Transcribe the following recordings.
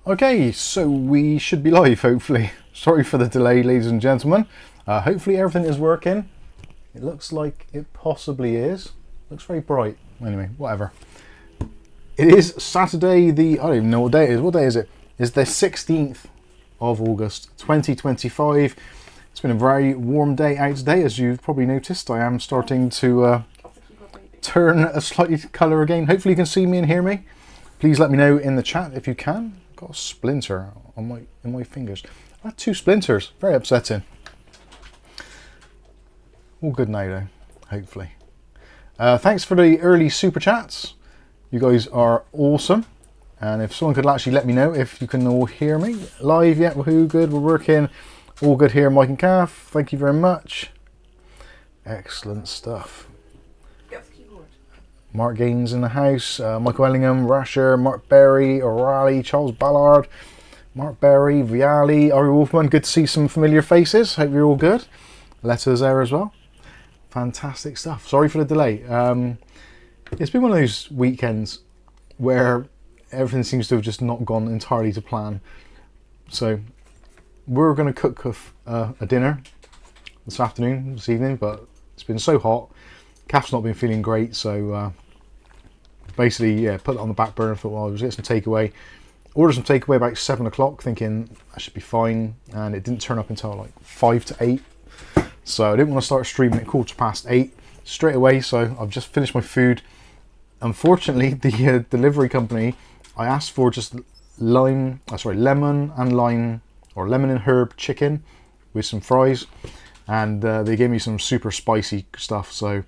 Okay, so we should be live, hopefully. Sorry for the delay, ladies and gentlemen. Hopefully everything is working. It looks like it possibly is. Looks very bright. Anyway, whatever. It is Saturday the... I don't even know what day it is. What day is it? It's the 16th of August, 2025. It's been a very warm day out today, as you've probably noticed. I am starting to turn a slightly colour again. Hopefully you can see me and hear me. Please let me know in the chat if you can. Got a splinter on my fingers. I had 2 splinters. Very upsetting. All good now though, hopefully. Thanks for the early super chats. You guys are awesome. And if someone could actually let me know if you can all hear me live yet, woohoo, good, we're working. All good here, Mike and Kath. Thank you very much. Excellent stuff. Mark Gaines in the house, Michael Ellingham, Rasher, Mark Berry, O'Reilly, Charles Ballard, Mark Berry, Viali, Ari Wolfman. Good to see some familiar faces. Hope you're all good. Letters there as well. Fantastic stuff. Sorry for the delay. It's been one of those weekends where everything seems to have just not gone entirely to plan. So we're going to cook a dinner this evening, but it's been so hot. Kath's not been feeling great, so basically, yeah, put it on the back burner. Thought, well, I'll just get some takeaway. Ordered some takeaway about 7 o'clock, thinking I should be fine, and it didn't turn up until like 5 to 8. So I didn't want to start streaming at 8:15 straight away. So I've just finished my food. Unfortunately, the delivery company, I asked for just lemon and lime, or lemon and herb chicken with some fries, and they gave me some super spicy stuff. So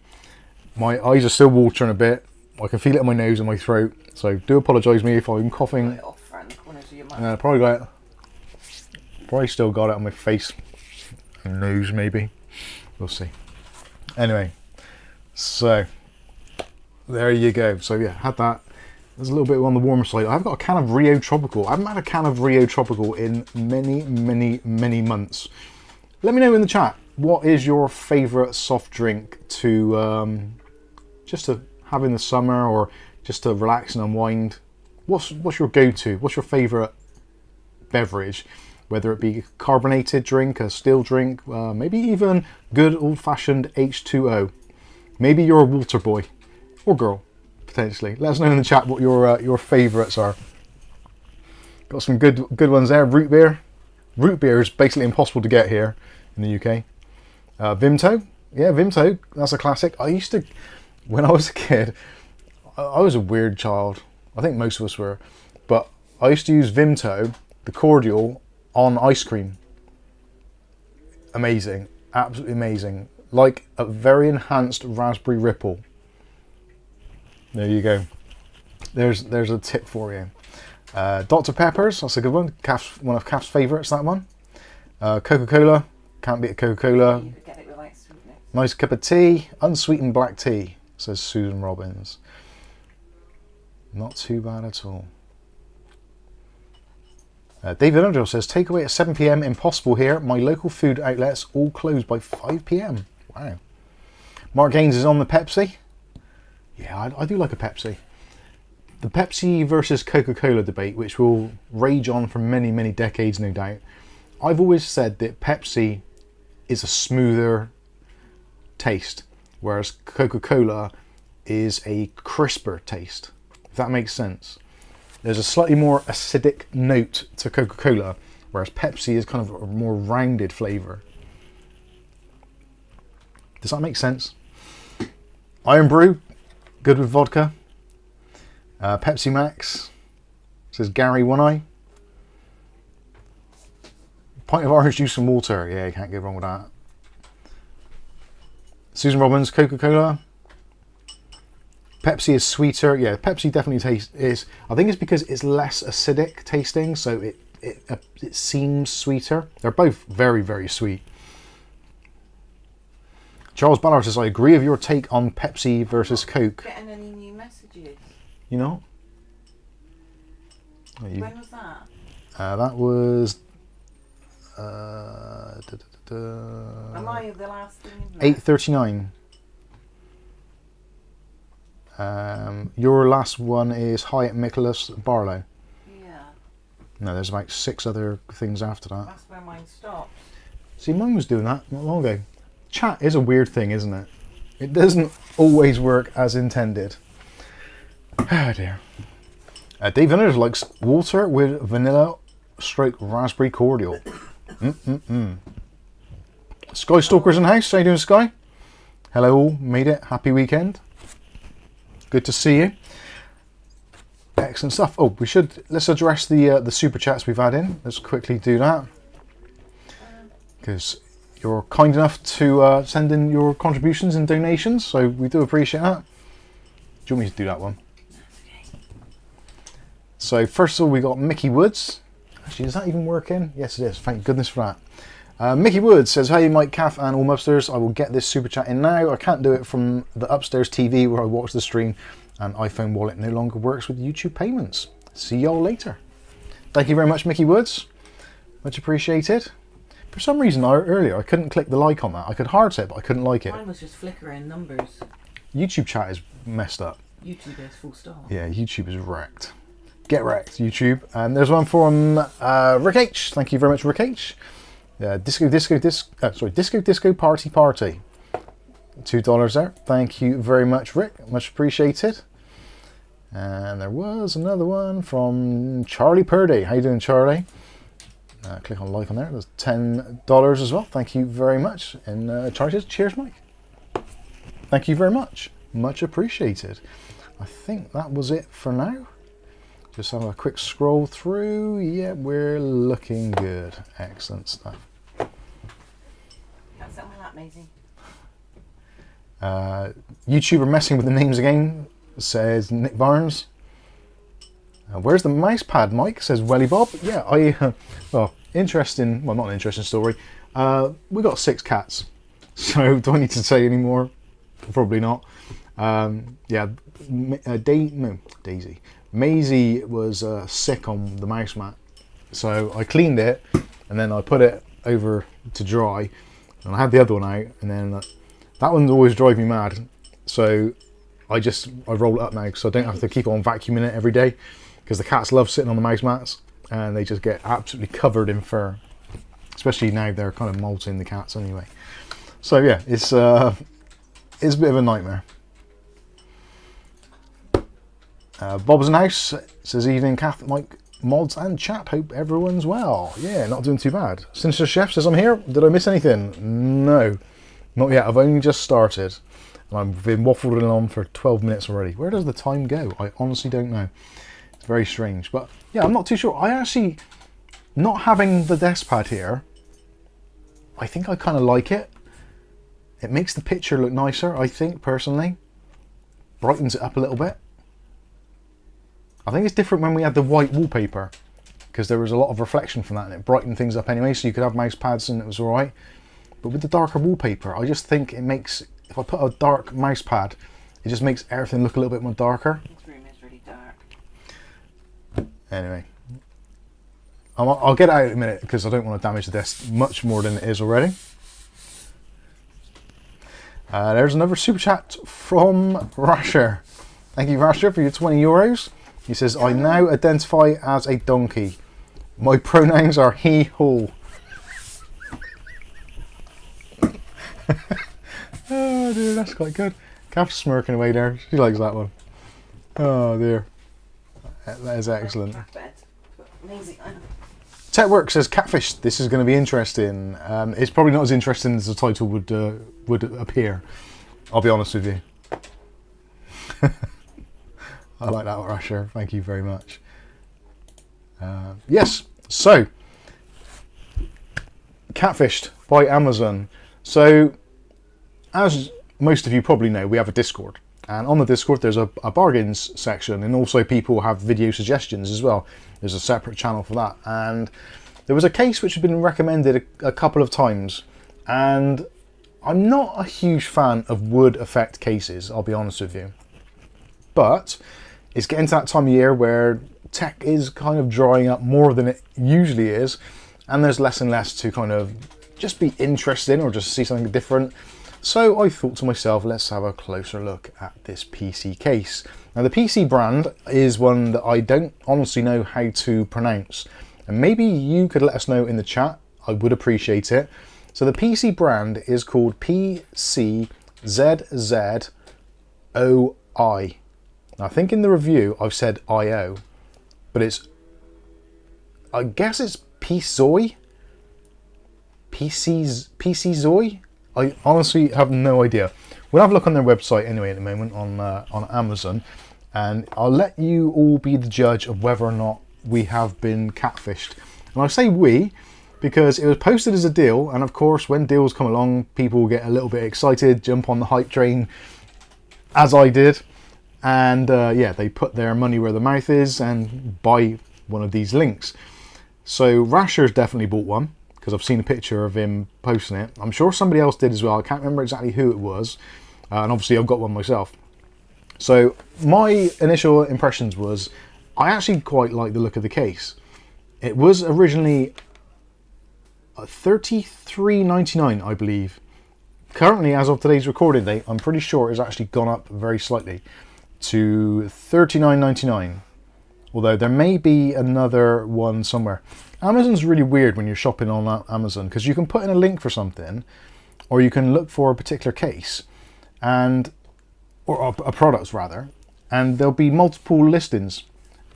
my eyes are still watering a bit. I can feel it in my nose and my throat. So do apologise me if I'm coughing. Probably still got it on my face and nose maybe. We'll see. Anyway, so there you go. So yeah, had that. There's a little bit on the warmer side. I've got a can of Rio Tropical. I haven't had a can of Rio Tropical in many months. Let me know in the chat, what is your favourite soft drink to just to have in the summer, or just to relax and unwind? What's your go-to? What's your favourite beverage? Whether it be a carbonated drink, a still drink, maybe even good old-fashioned H2O. Maybe you're a water boy or girl, potentially. Let us know in the chat what your favourites are. Got some good ones there. Root beer. Root beer is basically impossible to get here in the UK. Vimto. Yeah, Vimto. That's a classic. I used to, when I was a kid, I was a weird child. I think most of us were. But I used to use Vimto, the cordial, on ice cream. Amazing. Absolutely amazing. Like a very enhanced raspberry ripple. There you go. There's a tip for you. Dr. Pepper's, that's a good one. One of Kath's favourites, that one. Coca-Cola, can't beat a Coca-Cola. Nice cup of tea, unsweetened black tea, says Susan Robbins. Not too bad at all. David Underhill says, takeaway at 7 PM, impossible here. My local food outlets all closed by 5 PM. Wow. Mark Gaines is on the Pepsi. Yeah, I do like a Pepsi. The Pepsi versus Coca-Cola debate, which will rage on for many decades, no doubt. I've always said that Pepsi is a smoother taste, whereas Coca-Cola is a crisper taste, if that makes sense. There's a slightly more acidic note to Coca-Cola, whereas Pepsi is kind of a more rounded flavour. Does that make sense? Iron Brew, good with vodka. Pepsi Max, says Gary One Eye. Pint of orange juice and water. Yeah, you can't go wrong with that. Susan Robbins, Coca-Cola. Pepsi is sweeter. Yeah, Pepsi definitely is. I think it's because it's less acidic tasting, so it seems sweeter. They're both very sweet. Charles Ballard says, I agree with your take on Pepsi versus Coke. Getting any new messages? You know? When was that? That was Am I the last thing in 8:39. Your last one is Hyatt Nicholas Barlow. Yeah. No, there's about 6 other things after that. That's where mine stops. See, mine was doing that not long ago. Chat is a weird thing, isn't it? It doesn't always work as intended. Oh dear. Dave Vinners likes water with vanilla stroke raspberry cordial. Sky Stalkers in house. How you doing, Sky? Hello all. Made it. Happy weekend. Good to see you. Excellent stuff. Oh, let's address the super chats we've had in. Let's quickly do that, because you're kind enough to send in your contributions and donations, so we do appreciate that. Do you want me to do that one? So first of all, we got Mickey Woods. Actually, is that even working? Yes, it is. Thank goodness for that. Mickey Woods says, "Hey Mike, Kath and all upstairs. I will get this super chat in now. I can't do it from the upstairs TV where I watch the stream, and iPhone wallet no longer works with YouTube payments. See y'all later." Thank you very much, Mickey Woods. Much appreciated. For some reason earlier I couldn't click the like on that. I could hard set, but I couldn't like it. Mine was just flickering numbers. YouTube chat is messed up. YouTube is full stop. Yeah, YouTube is wrecked. Get wrecked, YouTube. And there's one from Rick H. Thank you very much, Rick H. Disco Party Party. $2 there. Thank you very much, Rick. Much appreciated. And there was another one from Charlie Purdy. How you doing, Charlie? Click on like on there. There's $10 as well. Thank you very much. And Charlie says, "Cheers, Mike." Thank you very much. Much appreciated. I think that was it for now. Just have a quick scroll through. Yeah, we're looking good. Excellent stuff. That's on my lap, Maisie. YouTuber messing with the names again, says Nick Barnes. Where's the mouse pad, Mike? Says Welly Bob. Yeah, well, interesting. Well, not an interesting story. We got 6 cats. So do I need to say any more? Probably not. Yeah, Daisy. Maisie was sick on the mouse mat, so I cleaned it and then I put it over to dry, and I had the other one out, and then that one's always drive me mad, so I roll it up now so I don't have to keep on vacuuming it every day, because the cats love sitting on the mouse mats and they just get absolutely covered in fur, especially now they're kind of molting, the cats anyway. So yeah, it's a bit of a nightmare. Bob's in house says, "Evening, Kath, Mike, mods and chat. Hope everyone's well." Yeah, not doing too bad. Sinister Chef says, "I'm here. Did I miss anything?" No, not yet. I've only just started, and I've been waffling on for 12 minutes already. Where does the time go? I honestly don't know. It's very strange, but yeah, I'm not too sure. I actually, not having the desk pad here, I think I kind of like it. It makes the picture look nicer, I think, personally. Brightens it up a little bit. I think it's different when we had the white wallpaper, because there was a lot of reflection from that and it brightened things up anyway, so you could have mouse pads and it was alright. But with the darker wallpaper, I just think it makes, if I put a dark mouse pad, it just makes everything look a little bit more darker. This room is really dark. Anyway, I'll get it out in a minute because I don't want to damage the desk much more than it is already. There's another super chat from Rasher. Thank you, Rasher, for your €20. He says, "I now identify as a donkey. My pronouns are he, ho." Oh dear, that's quite good. Kath's smirking away there. She likes that one. Oh dear. That is excellent. Techwork says, "Catfished. This is going to be interesting." It's probably not as interesting as the title would appear. I'll be honest with you. I like that, Rasher. Thank you very much. Yes, so Catfished by Amazon. So, as most of you probably know, we have a Discord, and on the Discord there's a bargains section, and also people have video suggestions as well. There's a separate channel for that, and there was a case which had been recommended a couple of times, and I'm not a huge fan of wood effect cases, I'll be honest with you, but it's getting to that time of year where tech is kind of drying up more than it usually is, and there's less and less to kind of just be interested in or just see something different. So I thought to myself, let's have a closer look at this PC case. Now the PC brand is one that I don't honestly know how to pronounce. and maybe you could let us know in the chat. I would appreciate it. So the PC brand is called PCZZOI. Now, I think in the review I've said IO, but I guess it's PCZOI? PCZOI? I honestly have no idea. We'll have a look on their website anyway at the moment on Amazon, and I'll let you all be the judge of whether or not we have been catfished. And I say we because it was posted as a deal, and of course when deals come along, people get a little bit excited, jump on the hype train, as I did, and yeah, they put their money where their mouth is and buy one of these links. So Rasher's definitely bought one, because I've seen a picture of him posting it. I'm sure somebody else did as well. I can't remember exactly who it was. And obviously I've got one myself. So my initial impressions was, I actually quite like the look of the case. It was originally $33.99, I believe. Currently, as of today's recording date, I'm pretty sure it's actually gone up very slightly to $39.99. Although there may be another one somewhere. Amazon's really weird when you're shopping on Amazon, because you can put in a link for something, or you can look for a particular case, or a product rather, and there'll be multiple listings.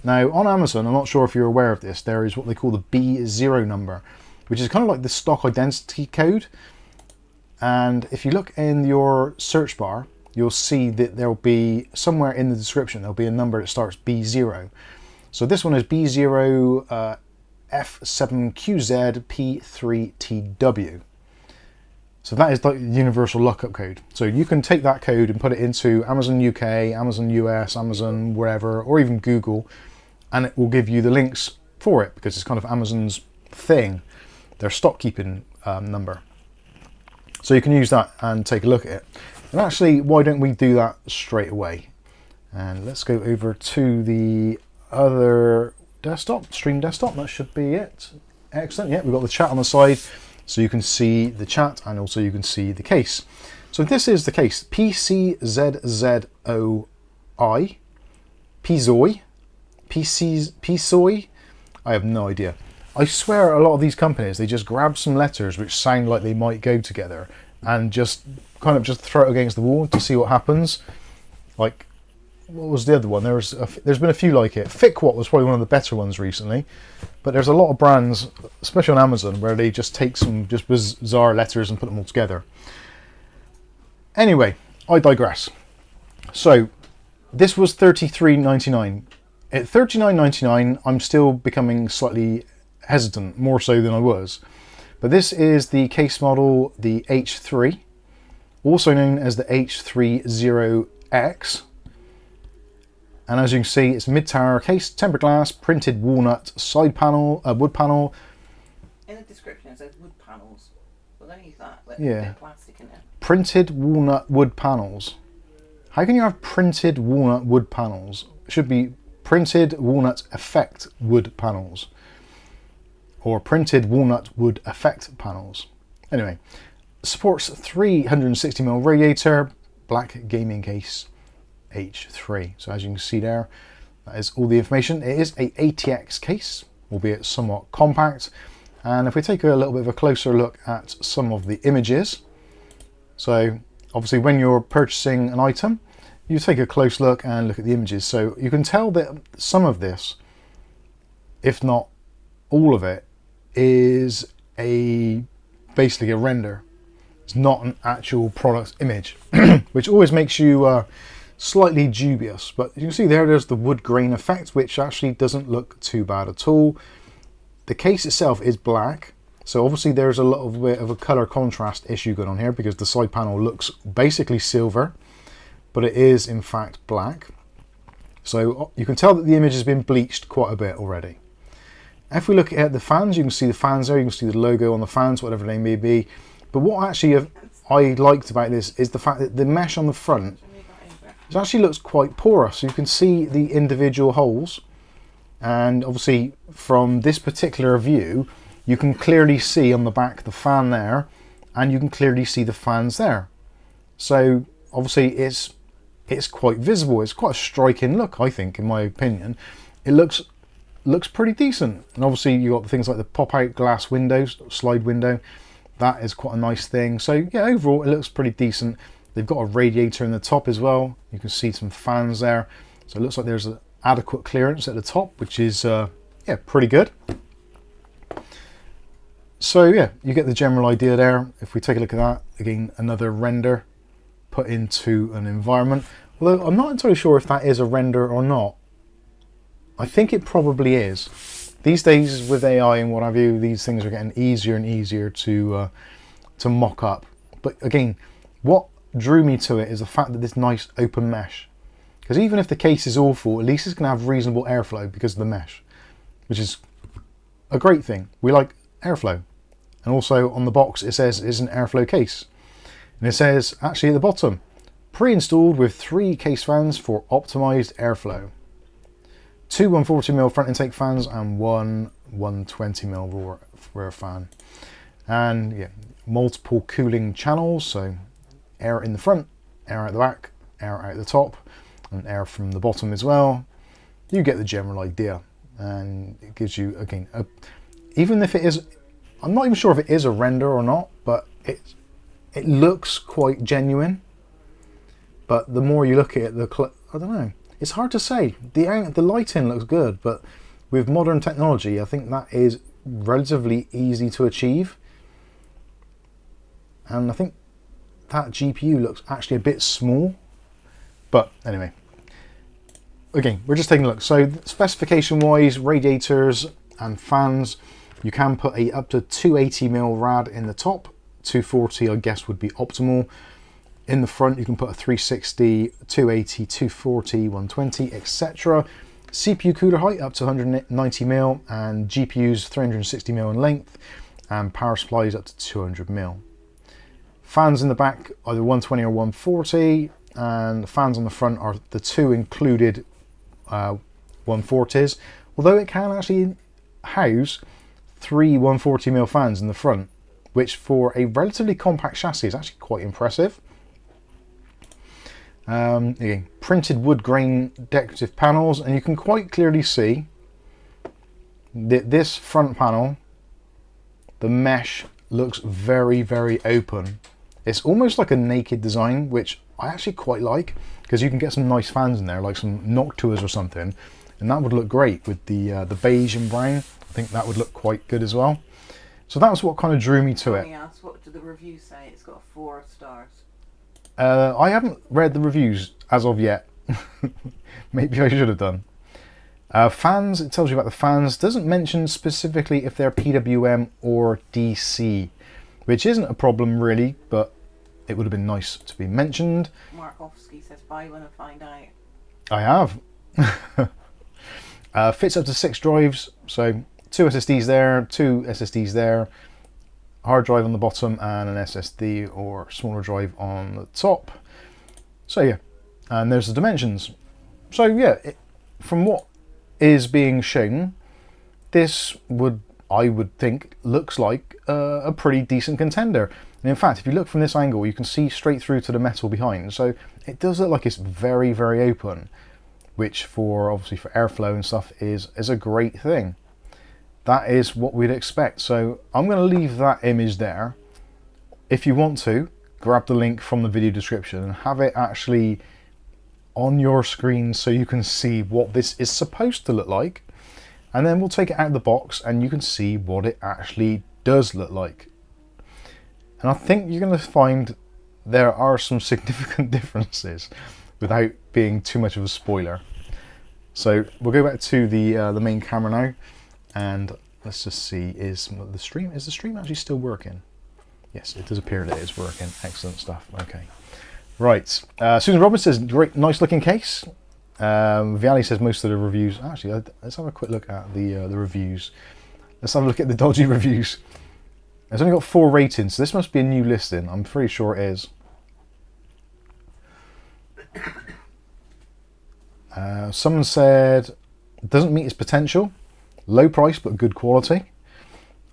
Now on Amazon, I'm not sure if you're aware of this, there is what they call the B0 number, which is kind of like the stock identity code. And if you look in your search bar, you'll see that there'll be somewhere in the description, there'll be a number that starts B0. So this one is B0 F7QZ P3TW. So that is like the universal lookup code. So you can take that code and put it into Amazon UK, Amazon US, Amazon wherever, or even Google, and it will give you the links for it, because it's kind of Amazon's thing, their stock keeping number. So you can use that and take a look at it. And actually, why don't we do that straight away? And let's go over to the other desktop, Stream Desktop, that should be it. Excellent, yeah, we've got the chat on the side, so you can see the chat and also you can see the case. So this is the case, PCZZOI, PCZOI, I have no idea. I swear a lot of these companies, they just grab some letters which sound like they might go together and just kind of just throw it against the wall to see what happens. Like, what was the other one? There's been a few like it. Fiquat was probably one of the better ones recently, but there's a lot of brands, especially on Amazon, where they just take some just bizarre letters and put them all together. Anyway, I digress. So this was $33.99. At $39.99, I'm still becoming slightly hesitant, more so than I was. But this is the case model, the H3, also known as the H3ATX. And as you can see, it's mid-tower case, tempered glass, printed walnut side panel, wood panel. In the description it says wood panels. Well, don't use that. Let Yeah. a bit of plastic in it. Printed walnut wood panels. How can you have printed walnut wood panels? It should be printed walnut effect wood panels. Or printed walnut wood effect panels. Anyway, supports 360mm radiator, black gaming case, H3. So as you can see there, that is all the information. It is a ATX case, albeit somewhat compact. And if we take a little bit of a closer look at some of the images, so obviously when you're purchasing an item, you take a close look and look at the images. So you can tell that some of this, if not all of it, is basically a render. It's not an actual product image, which always makes you slightly dubious. But you can see there's the wood grain effect, which actually doesn't look too bad at all. The case itself is black, so obviously there's a little bit of a color contrast issue going on here, because the side panel looks basically silver, but it is in fact black. So you can tell that the image has been bleached quite a bit already. If we look at the fans, you can see the fans there, you can see the logo on the fans, whatever they may be. But what actually I liked about this is the fact that the mesh on the front, it actually looks quite porous. So you can see the individual holes. And obviously from this particular view, you can clearly see on the back the fan there, and you can clearly see the fans there. So obviously it's quite visible. It's quite a striking look, I think, in my opinion. It looks looks pretty decent. And obviously you got things like the pop-out glass windows, slide window. That is quite a nice thing. So yeah, overall it looks pretty decent. They've got a radiator in the top as well. You can see some fans there. So it looks like there's an adequate clearance at the top, which is yeah, pretty good. So yeah, you get the general idea there. If we take a look at that, again, another render put into an environment. Although I'm not entirely sure if that is a render or not. I think it probably is. These days with AI and what have you, these things are getting easier and easier to mock up. But again, what drew me to it is the fact that this nice open mesh. Because even if the case is awful, at least it's going to have reasonable airflow because of the mesh, which is a great thing. We like airflow. And also on the box it says it's an airflow case. And it says actually at the bottom, pre-installed with 3 case fans for optimized airflow. 2 140mm front intake fans and 1 120mm rear fan. And yeah, multiple cooling channels, so air in the front, air out the back, air out the top, and air from the bottom as well. You get the general idea. And it gives you, again, even if it is, I'm not even sure if it is a render or not, but it looks quite genuine. But the more you look at it, I don't know. It's hard to say. The lighting looks good, but with modern technology, I think that is relatively easy to achieve. And I think that GPU looks actually a bit small. But anyway, again, we're just taking a look. So specification-wise, radiators and fans, you can put a up to 280mm rad in the top. 240, I guess, would be optimal. In the front, you can put a 360, 280, 240, 120, etc. CPU cooler height up to 190mm and GPUs 360mm in length, and power supplies up to 200mm. Fans in the back, either 120 or 140, and the fans on the front are the 2 included 140s, although it can actually house 3 140mm fans in the front, which for a relatively compact chassis is actually quite impressive. Again, printed wood grain decorative panels, and you can quite clearly see that this front panel, the mesh looks very, very open. It's almost like a naked design, which I actually quite like, because you can get some nice fans in there, like some Noctuas or something, and that would look great with the beige and brown. I think that would look quite good as well. So that was what kind of drew me to it. Yes, what do the reviews say? It's got 4 stars. I haven't read the reviews as of yet. Maybe I should have done. Fans, it tells you about the fans. Doesn't mention specifically if they're PWM or DC, which isn't a problem really, but it would have been nice to be mentioned. Markovsky says buy one and find out. I have. Fits up to 6 drives, so 2 SSDs there, 2 SSDs there, hard drive on the bottom and an SSD or smaller drive on the top. So yeah, and there's the dimensions. So yeah, from what is being shown, this would, I would think, looks like a pretty decent contender. And in fact, if you look from this angle, you can see straight through to the metal behind. So it does look like it's very, very open, which for obviously for airflow and stuff is a great thing. That is what we'd expect. So I'm going to leave that image there. If you want to, grab the link from the video description and have it actually on your screen so you can see what this is supposed to look like. And then we'll take it out of the box and you can see what it actually does look like. And I think you're going to find there are some significant differences without being too much of a spoiler. So we'll go back to the main camera now. And let's just see, is the stream actually still working? Yes, it does appear that it is working. Excellent stuff. Okay. Right. Susan Roberts says, great, nice looking case. Viali says most of the reviews. Actually, let's have a quick look at the reviews. Let's have a look at the dodgy reviews. It's only got 4 ratings, so this must be a new listing. I'm pretty sure it is. Someone said, doesn't meet its potential. Low price, but good quality.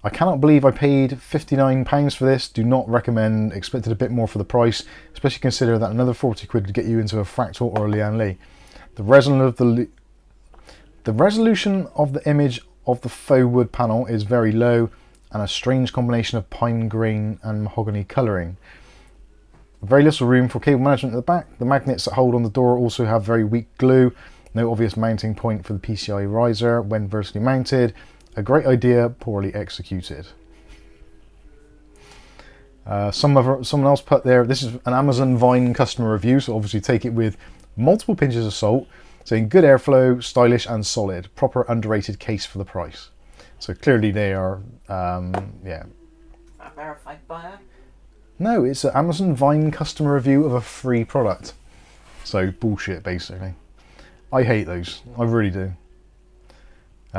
I cannot believe I paid £59 for this. Do not recommend. Expected a bit more for the price, especially consider that another 40 quid would get you into a Fractal or a Lian Li. The resin of the The resolution of the image of the faux wood panel is very low and a strange combination of pine grain and mahogany colouring. Very little room for cable management at the back. The magnets that hold on the door also have very weak glue. No obvious mounting point for the PCI riser when vertically mounted. A great idea, poorly executed. Someone else put there, this is an Amazon Vine customer review, so obviously take it with multiple pinches of salt, saying good airflow, stylish and solid, proper underrated case for the price. So clearly they are, yeah. A verified buyer? No, it's an Amazon Vine customer review of a free product. So bullshit, basically. I hate those, I really do.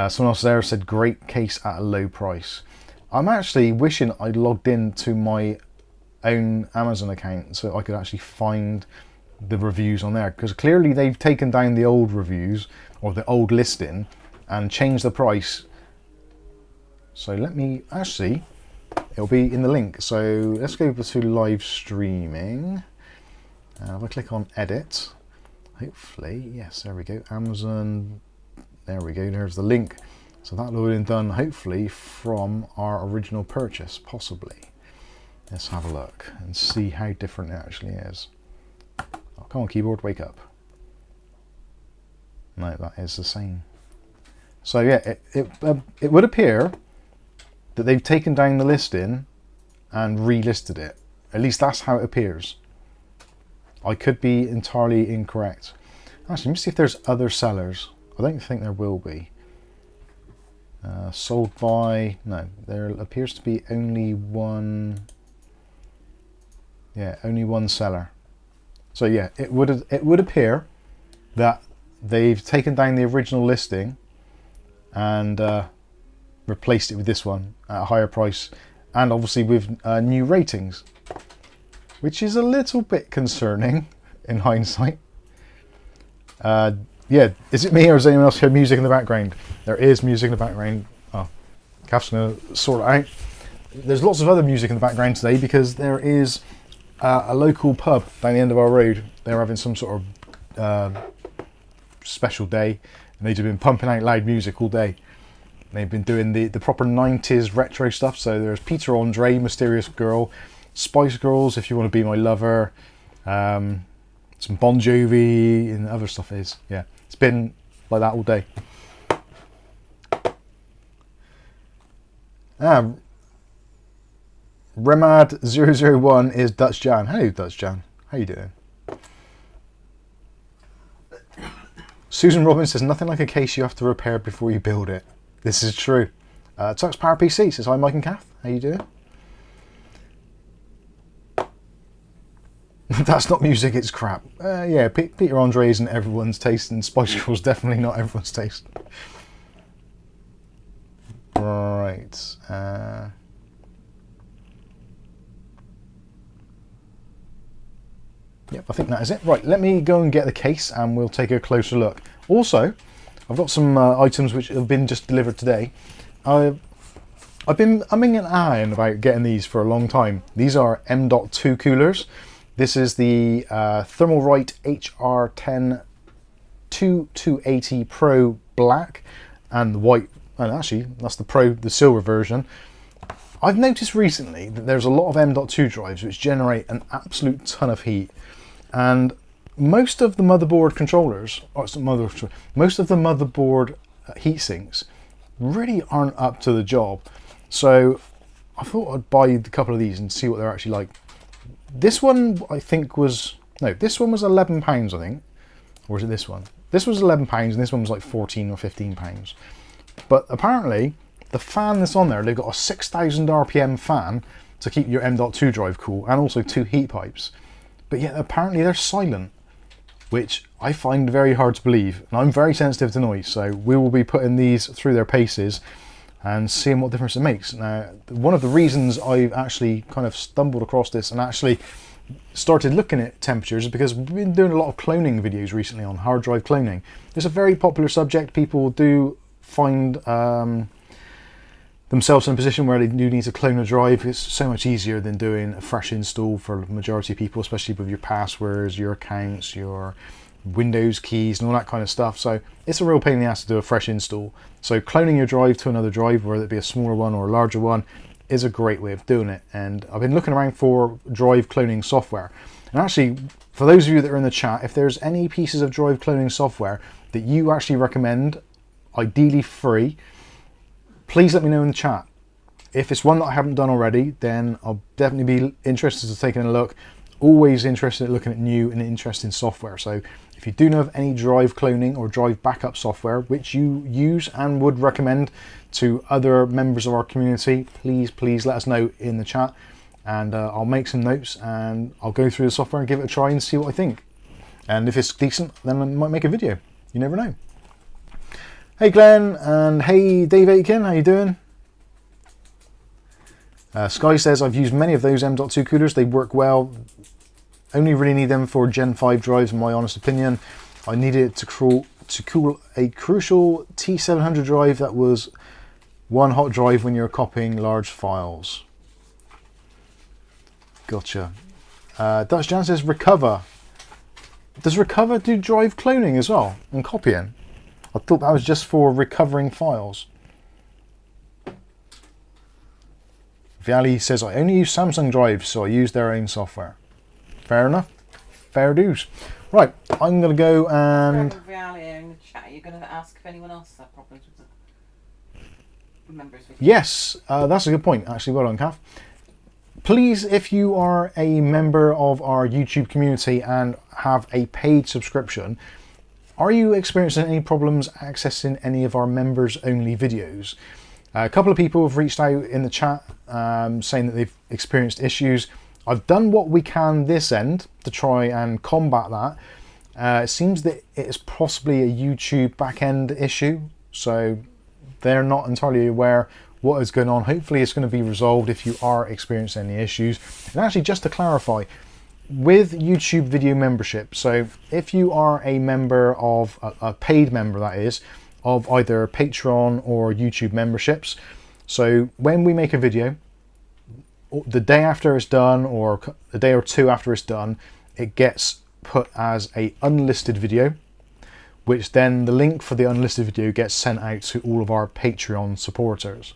Someone else there said great case at a low price. I'm actually wishing I logged into my own Amazon account so I could actually find the reviews on there, because clearly they've taken down the old reviews or the old listing and changed the price. So let me actually, it'll be in the link. So let's go over to live streaming. If I click on edit, hopefully, yes, there we go, Amazon, there we go, there's the link. So that would have been done hopefully from our original purchase, possibly. Let's have a look and see how different it actually is. Oh, come on keyboard, wake up. No, that is the same. So yeah, it would appear that they've taken down the listing and relisted it. At least that's how it appears. I could be entirely incorrect. Actually, let me see if there's other sellers. I don't think there will be. Sold by, no, there appears to be only one, yeah, only one seller. So yeah, it would appear that they've taken down the original listing and replaced it with this one at a higher price, and obviously with new ratings, which is a little bit concerning in hindsight. Yeah, is it me or does anyone else hear music in the background? There is music in the background. Oh, Kath's gonna sort it out. There's lots of other music in the background today because there is a local pub down the end of our road. They're having some sort of special day, and they've been pumping out loud music all day. They've been doing the proper 90s retro stuff. So there's Peter Andre, Mysterious Girl, Spice Girls, If You Want to Be My Lover, some Bon Jovi, and other stuff is, yeah. It's been like that all day. Remad001 is Dutch Jan. Hello Dutch Jan, how you doing? Susan Robbins says nothing like a case you have to repair before you build it. This is true. Tux Power PC says hi Mike and Kath, how you doing? That's not music, it's crap. Yeah, Peter Andre isn't everyone's taste, and Spice Girls definitely not everyone's taste. Right. Yep, I think that is it. Right, let me go and get the case and we'll take a closer look. Also, I've got some items which have been just delivered today. I've been umming and ahhing about getting these for a long time. These are M.2 coolers. This is the Thermalright HR10 2280 Pro Black and the white, and actually that's the Pro, the silver version. I've noticed recently that there's a lot of M.2 drives which generate an absolute ton of heat, and most of the motherboard controllers, most of the motherboard heat sinks really aren't up to the job. So I thought I'd buy a couple of these and see what they're actually like. This one I think was, no, this one was £11 I think, or is it this one? This was £11 and this one was like 14 or 15 pounds. But apparently the fan that's on there, they've got a 6,000 RPM fan to keep your M.2 drive cool, and also 2 heat pipes. But yet apparently they're silent, which I find very hard to believe. And I'm very sensitive to noise, so we will be putting these through their paces and seeing what difference it makes. Now, one of the reasons I've actually kind of stumbled across this and actually started looking at temperatures is because we've been doing a lot of cloning videos recently on hard drive cloning. It's a very popular subject. People do find themselves in a position where they do need to clone a drive. It's so much easier than doing a fresh install for the majority of people, especially with your passwords, your accounts, your Windows keys and all that kind of stuff. So it's a real pain in the ass to do a fresh install. So cloning your drive to another drive, whether it be a smaller one or a larger one, is a great way of doing it. And I've been looking around for drive cloning software. And actually, for those of you that are in the chat, if there's any pieces of drive cloning software that you actually recommend, ideally free, please let me know in the chat. If it's one that I haven't done already, then I'll definitely be interested in taking a look. Always interested in looking at new and interesting software. So if you do know of any drive cloning or drive backup software which you use and would recommend to other members of our community, please let us know in the chat, and I'll make some notes and I'll go through the software and give it a try and see what I think. And if it's decent, then I might make a video. You never know. Hey Glenn, and hey Dave Aiken, how you doing? Sky says, I've used many of those M.2 coolers. They work well. Only really need them for Gen 5 drives, in my honest opinion. I needed it to cool a crucial T700 drive that was one hot drive when you're copying large files. Gotcha. Dutch Jan says, Recover. Does Recover do drive cloning as well and copying? I thought that was just for recovering files. Viali says, I only use Samsung drives, so I use their own software. Fair enough. Fair dues. Right, I'm going to go and... Viali in the chat, you're going to ask if anyone else has problems with the members. Yes, that's a good point, actually. Well done, Kath. Please, if you are a member of our YouTube community and have a paid subscription, are you experiencing any problems accessing any of our members-only videos? A couple of people have reached out in the chat saying that they've experienced issues. I've done what we can this end to try and combat that. It seems that it is possibly a YouTube back-end issue, so they're not entirely aware what is going on. Hopefully it's going to be resolved if you are experiencing any issues. And actually, just to clarify, with YouTube video membership, so if you are a member of, a paid member that is, of either Patreon or YouTube memberships, so when we make a video, the day after it's done or a day or two after it's done, it gets put as a unlisted video, which then the link for the unlisted video gets sent out to all of our Patreon supporters.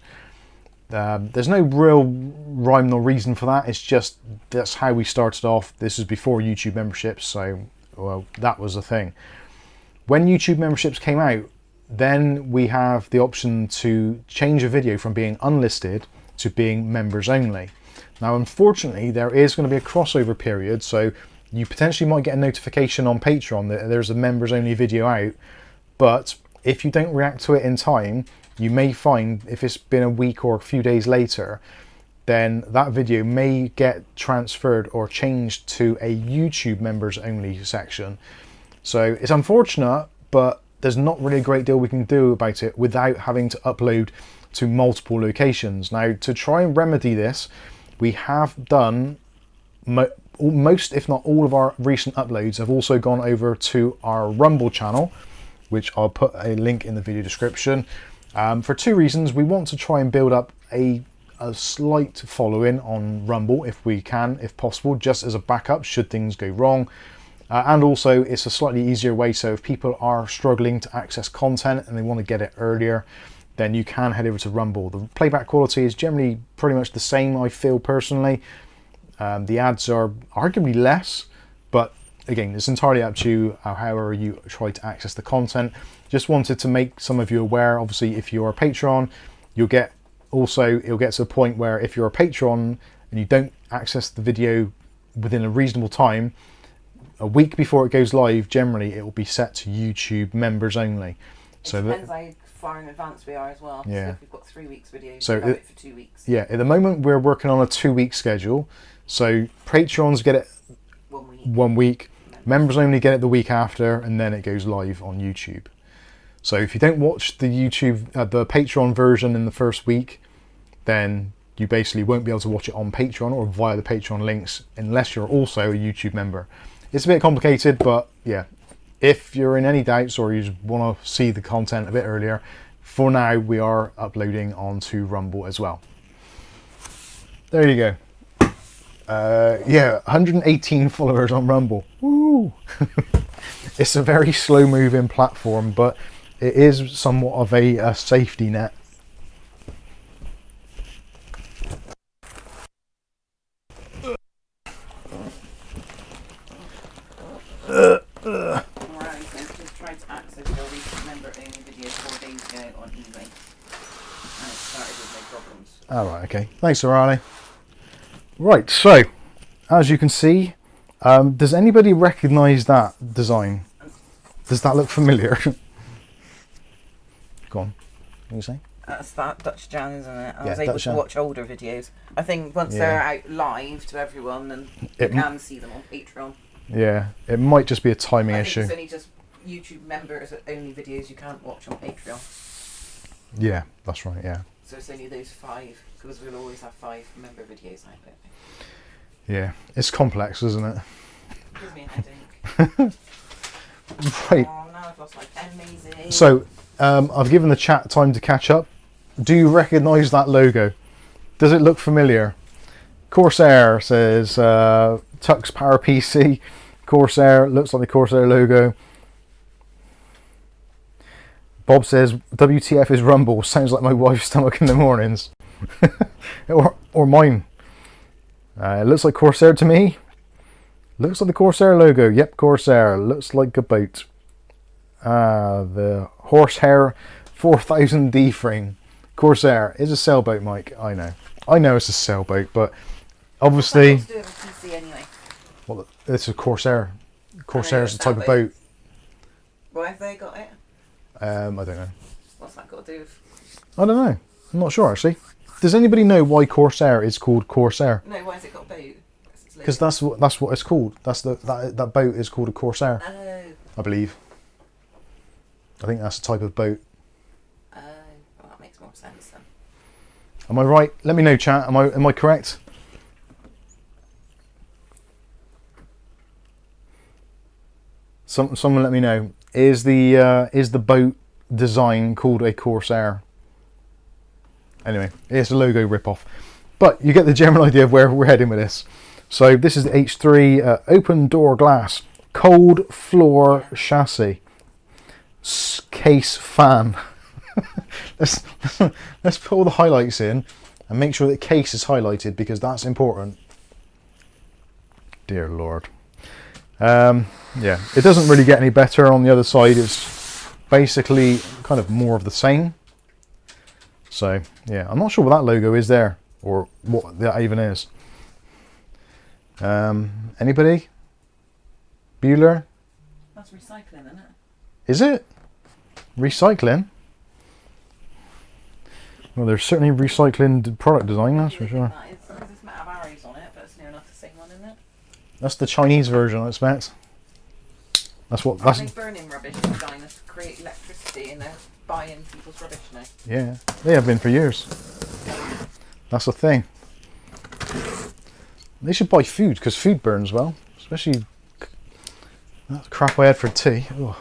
There's no real rhyme nor reason for that. It's just that's how we started off. This is before YouTube memberships, so well, that was the thing. When YouTube memberships came out, then we have the option to change a video from being unlisted to being members only. Now, unfortunately, there is going to be a crossover period, so you potentially might get a notification on Patreon that there's a members only video out, but if you don't react to it in time, you may find if it's been a week or a few days later, then that video may get transferred or changed to a YouTube members only section. So it's unfortunate, but there's not really a great deal we can do about it without having to upload to multiple locations. Now, to try and remedy this, we have done most, if not all, of our recent uploads have also gone over to our Rumble channel, which I'll put a link in the video description. For two reasons. We want to try and build up a slight following on Rumble if we can, if possible, just as a backup should things go wrong. And also it's a slightly easier way, so if people are struggling to access content and they want to get it earlier, then you can head over to Rumble. The playback quality is generally pretty much the same, I feel personally. The ads are arguably less, but again, it's entirely up to you, however you try to access the content. Just wanted to make some of you aware. Obviously, if you're a Patreon, it'll get to a point where if you're a Patreon and you don't access the video within a reasonable time, a week before it goes live, generally it will be set to YouTube members only. So depends how far in advance we are as well. Yeah. So if we've got 3 weeks video, so we have it for 2 weeks. Yeah, at the moment we're working on a 2-week schedule. So Patrons get it 1 week. 1 week. Members only get it the week after, and then it goes live on YouTube. So if you don't watch the the Patreon version in the first week, then you basically won't be able to watch it on Patreon or via the Patreon links unless you're also a YouTube member. It's a bit complicated, but yeah, if you're in any doubts or you just want to see the content a bit earlier, for now we are uploading onto Rumble as well. There you go. Yeah, 118 followers on Rumble. Woo! It's a very slow moving platform, but it is somewhat of a safety net. Morales just tried to access your recent member only video 4 days ago on eBay. And it started with no problems. Alright, okay. Thanks, O'Reilly. Right, so, as you can see, does anybody recognise that design? Does that look familiar? Go on. What are you saying? That's that Dutch Jan, isn't it? I Yeah, was able Dutch to Jan. watch older videos. I think once Yeah. they're out live to everyone, then you can see them on Patreon. Yeah, it might just be a timing I think issue. it's only just YouTube members only videos you can't watch on Patreon. Yeah, that's right, yeah. So it's only those 5, because we'll always have 5 member videos out there. Yeah, it's complex, isn't it? Gives me a headache. Right. Oh, now I've lost my pen, Maisie. So, I've given the chat time to catch up. Do you recognise that logo? Does it look familiar? Corsair says Tux Power PC. Corsair, looks like the Corsair logo. Bob says WTF is Rumble. Sounds like my wife's stomach in the mornings. or mine. It looks like Corsair to me. Looks like the Corsair logo. Yep, Corsair. Looks like a boat. The Horsehair 4000D frame. Corsair is a sailboat, Mike. I know. I know it's a sailboat, but obviously... What's to do with a PC anyway? Well, it's a Corsair. Corsair is the type of boat. Why have they got it? I don't know. What's that got to do with... I don't know. I'm not sure, actually. Does anybody know why Corsair is called Corsair? No, why has it got a boat? Because that's what it's called. That boat is called a Corsair, Oh. I believe. I think that's a type of boat. Oh, well, that makes more sense then. Am I right? Let me know, chat. Am I correct? Someone let me know. Is the boat design called a Corsair? Anyway, it's a logo rip-off. But you get the general idea of where we're heading with this. So this is the H3 open door glass, cold floor chassis, case fan. let's put all the highlights in and make sure that case is highlighted because that's important. Dear Lord. Yeah, it doesn't really get any better on the other side. It's basically kind of more of the same. So yeah, I'm not sure what that logo is there or what that even is. Anybody? Bueller? That's recycling, isn't it? Is it? Recycling? Well, there's certainly recycling product design, that's for sure. It's meant to have arrows on it, but it's near enough the same one, isn't it? That's the Chinese version, I expect. That's what. They're burning rubbish in China to create electricity, and they're buying people's rubbish now. Yeah, they have been for years. That's the thing. They should buy food because food burns well, especially that crap I had for tea. Oh.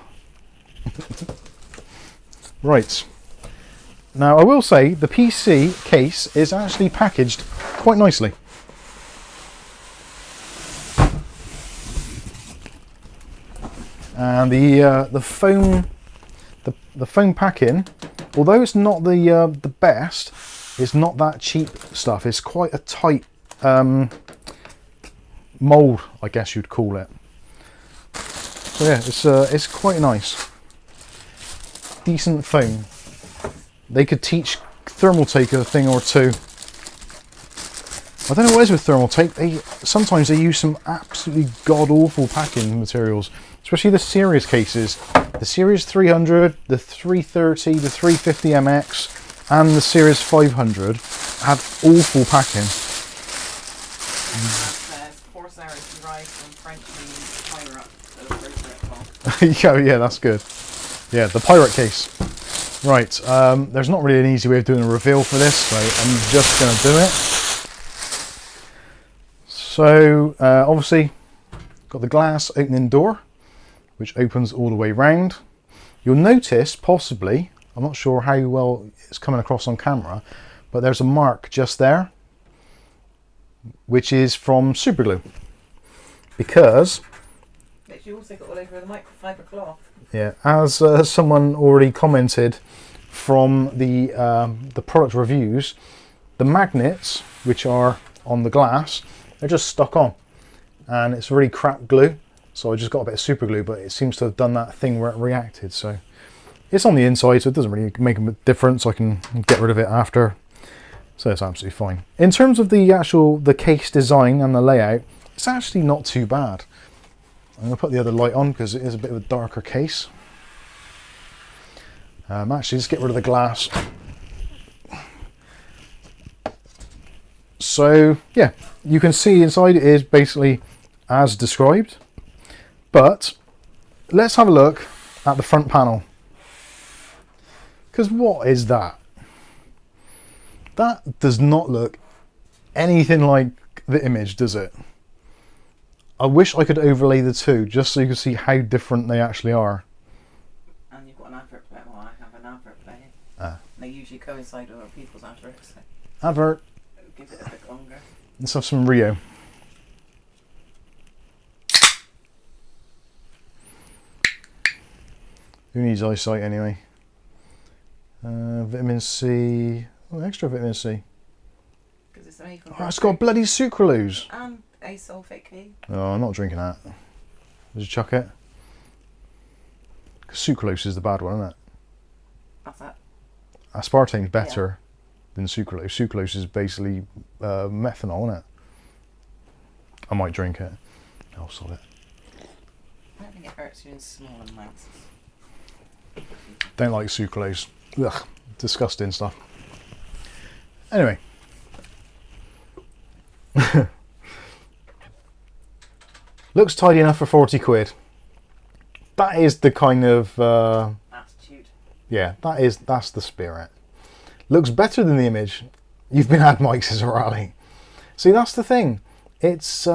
Right. Now I will say the PC case is actually packaged quite nicely. And the foam packing, although it's not the best, it's not that cheap stuff. It's quite a tight mold, I guess you'd call it. So yeah, it's quite nice. Decent foam. They could teach Thermaltake a thing or two. I don't know what it is with Thermaltake. Sometimes they use some absolutely god-awful packing materials, especially the series cases. The Series 300, the 330, the 350 MX, and the Series 500 have awful packing. Corsair is derived from French pirate, Oh yeah, that's good. Yeah, the pirate case. Right, there's not really an easy way of doing a reveal for this, so I'm just going to do it. So, obviously, got the glass opening door, which opens all the way round. You'll notice, possibly, I'm not sure how well it's coming across on camera, but there's a mark just there, which is from super glue. Because which you also got all over the microfiber cloth. Yeah, as someone already commented from the product reviews, the magnets, which are on the glass, they're just stuck on. And it's really crap glue. So I just got a bit of super glue, but it seems to have done that thing where it reacted. So it's on the inside, so it doesn't really make a difference. I can get rid of it after. So it's absolutely fine. In terms of the case design and the layout, it's actually not too bad. I'm going to put the other light on because it is a bit of a darker case. Actually, let's get rid of the glass. So yeah, you can see inside it is basically as described. But let's have a look at the front panel. Because what is that? That does not look anything like the image, does it? I wish I could overlay the two just so you can see how different they actually are. And you've got an advert play. Well, I have an advert play. They usually coincide with other people's adverts. So Advert. give it a bit longer. Let's have some Rio. Who needs eyesight anyway? Vitamin C. Oh, extra vitamin C. Because it's made from. Oh, it's got bloody sucralose. And asulfate key. Oh, I'm not drinking that. Just chuck it. 'Cause sucralose is the bad one, isn't it? That's that. Aspartame's better than sucralose. Sucralose is basically methanol, isn't it? I might drink it. I'll sod it. I don't think it hurts you in small amounts. Don't like sucralose. Ugh, disgusting stuff. Anyway. Looks tidy enough for 40 quid. That is the kind of Attitude. yeah, that's the spirit. Looks better than the image. You've been had Mike's as a rally. See, that's the thing. It's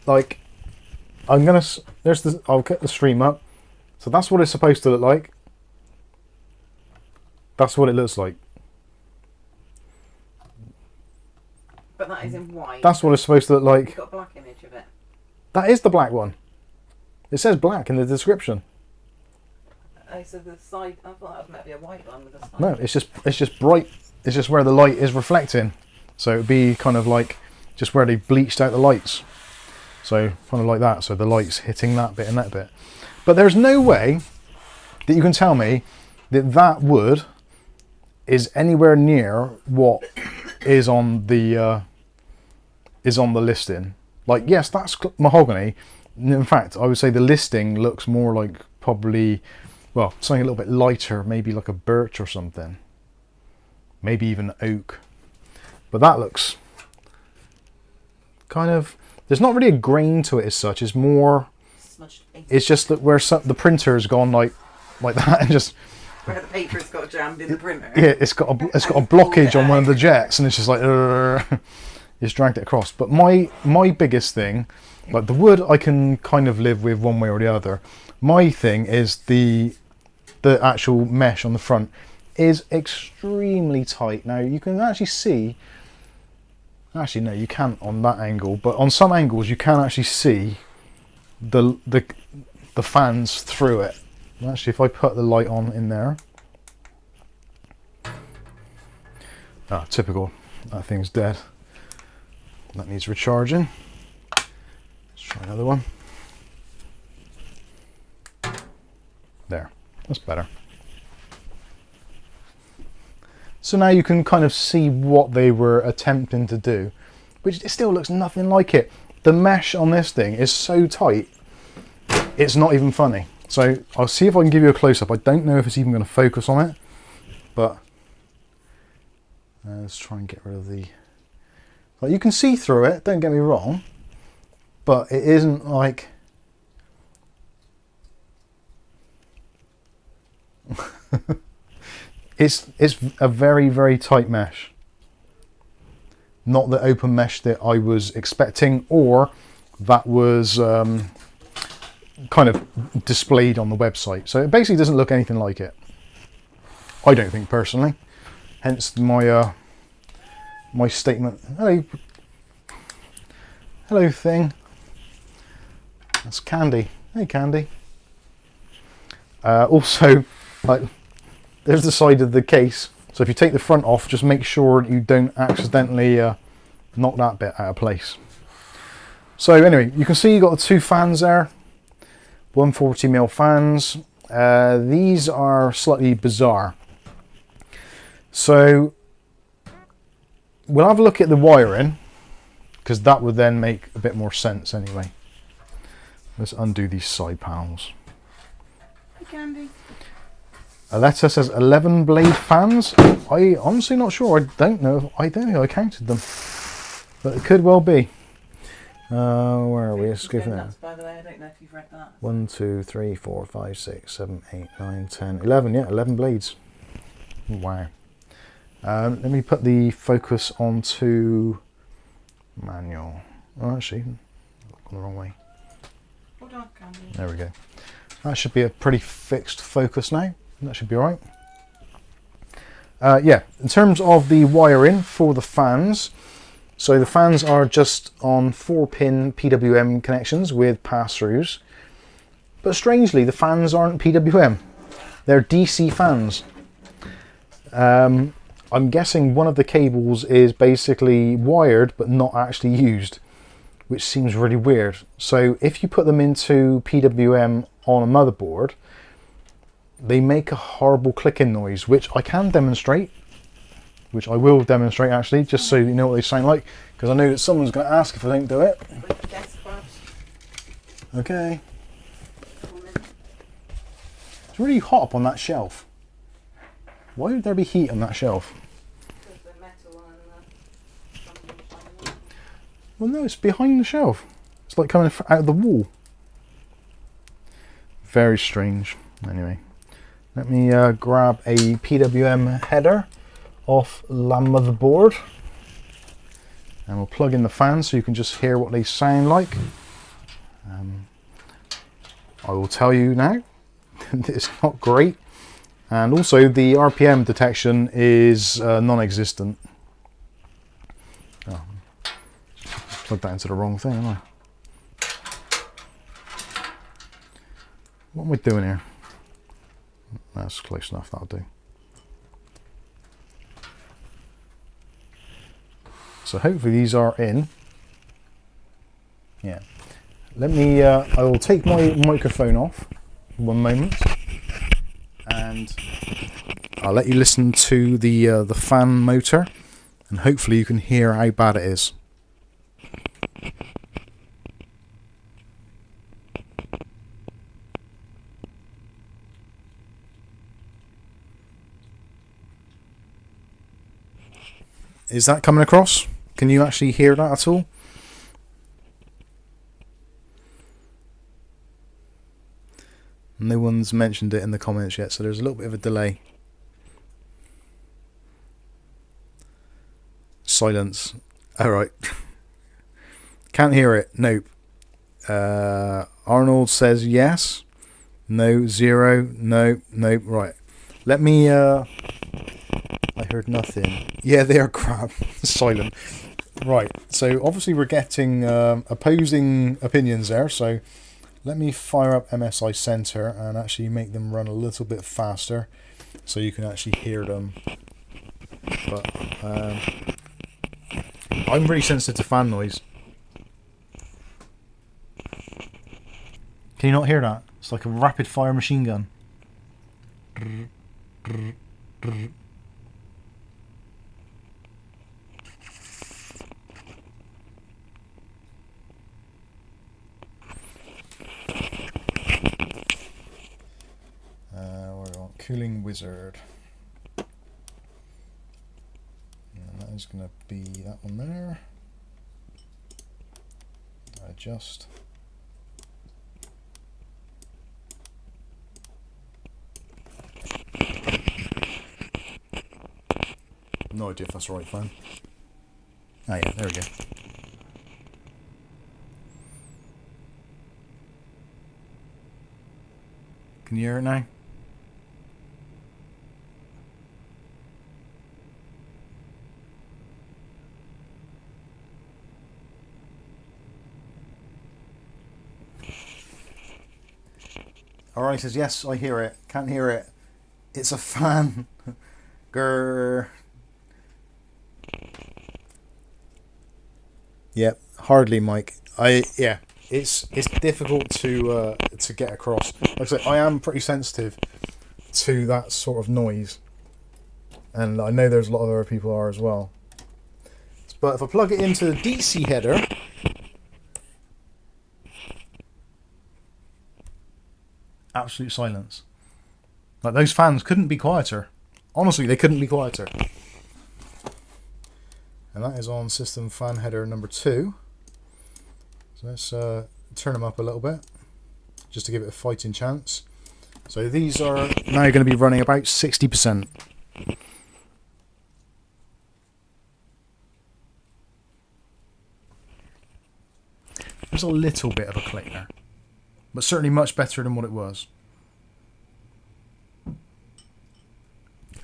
like I'll get the stream up. So that's what it's supposed to look like. That's what it looks like. But that is in white. That's what it's supposed to look like. You've got a black image of it. That is the black one. It says black in the description. Oh, so the side. I thought that was maybe a white one with a side. No, it's just bright. It's just where the light is reflecting. So it'd be kind of like just where they bleached out the lights. So kind of like that. So the light's hitting that bit and that bit. But there's no way that you can tell me that that wood is anywhere near what is on the listing. Like, yes, that's mahogany. In fact, I would say the listing looks more like probably, well, something a little bit lighter, maybe like a birch or something. Maybe even oak. But that looks kind of, there's not really a grain to it as such. It's more, Smudged paper. it's just that where the printer's gone like that and just, Where the paper's got jammed in the printer. yeah, it's got a blockage on one of the jets and it's just like, it's dragged it across. But my biggest thing, like the wood I can kind of live with one way or the other. My thing is the actual mesh on the front is extremely tight. Now you can actually see, actually no, you can't on that angle, but on some angles you can actually see the fans through it. Actually, if I put the light on in there, typical, that thing's dead. That needs recharging. Let's try another one. There, that's better. So now you can kind of see what they were attempting to do, which it still looks nothing like it. The mesh on this thing is so tight, it's not even funny. So I'll see if I can give you a close-up. I don't know if it's even going to focus on it, but let's try and get rid of the... Like, you can see through it, don't get me wrong, but it isn't like... it's a very, very tight mesh. Not the open mesh that I was expecting, or that was kind of displayed on the website. So it basically doesn't look anything like it. I don't think, personally. Hence my my statement. Hello, thing. That's Candy. Hey, Candy. Also, like, there's the side of the case. So if you take the front off, just make sure you don't accidentally knock that bit out of place. So anyway, you can see you've got the two fans there. 140mm fans. These are slightly bizarre. So we'll have a look at the wiring, because that would then make a bit more sense anyway. Let's undo these side panels. Hey, Candy. A letter says 11 blade fans. I honestly not sure. I don't know. I don't think I counted them, but it could well be. Where are we? Let's go for that. By the way, I don't know if you've read that. 1, 2, 3, 4, 5, 6, 7, 8, 9, 10, 11. Yeah, 11 blades. Wow. Let me put the focus onto manual. Oh, actually, gone the wrong way. Hold on, Candy. There we go. That should be a pretty fixed focus now. That should be alright. Yeah, in terms of the wiring for the fans, so the fans are just on 4-pin PWM connections with pass-throughs. But strangely, the fans aren't PWM. They're DC fans. I'm guessing one of the cables is basically wired but not actually used, which seems really weird. So if you put them into PWM on a motherboard, they make a horrible clicking noise, which I can demonstrate, which I will demonstrate actually, just so you know what they sound like, because I know that someone's going to ask if I don't do it. With the desk grabs. Okay. It's really hot up on that shelf. Why would there be heat on that shelf? Because the metal and the... Well, no, it's behind the shelf. It's like coming out of the wall. Very strange. Anyway, let me grab a PWM header off the motherboard, and we'll plug in the fans so you can just hear what they sound like. I will tell you now, it's not great, and also the RPM detection is non-existent. Oh, plugged that into the wrong thing, haven't I? What am I doing here? That's close enough, that'll do. So hopefully these are in. Yeah. Let me, I will take my microphone off, one moment, and I'll let you listen to the fan motor, and hopefully you can hear how bad it is. Is that coming across? Can you actually hear that at all? No one's mentioned it in the comments yet, so there's a little bit of a delay. Silence. Alright. Can't hear it. Nope. Arnold says yes. No. 0. No. Nope. Right. Let me... I heard nothing. Yeah, they are crap. Silent. Right, so obviously we're getting opposing opinions there, so let me fire up MSI Center and actually make them run a little bit faster so you can actually hear them. But I'm really sensitive to fan noise. Can you not hear that? It's like a rapid fire machine gun. Cooling Wizard. And that is going to be that one there. Adjust. No idea if that's the right phone. Ah yeah, there we go. Can you hear it now? O'Reilly says, yes, I hear it. Can't hear it. It's a fan. Grrr. Yep, hardly, Mike. Yeah, it's difficult to get across. Like I say, I am pretty sensitive to that sort of noise, and I know there's a lot of other people are as well. But if I plug it into the DC header, absolute silence. Like, those fans couldn't be quieter. Honestly, they couldn't be quieter. And that is on system fan header number 2. So let's turn them up a little bit, just to give it a fighting chance. So these are now going to be running about 60%. There's a little bit of a click there, but certainly much better than what it was.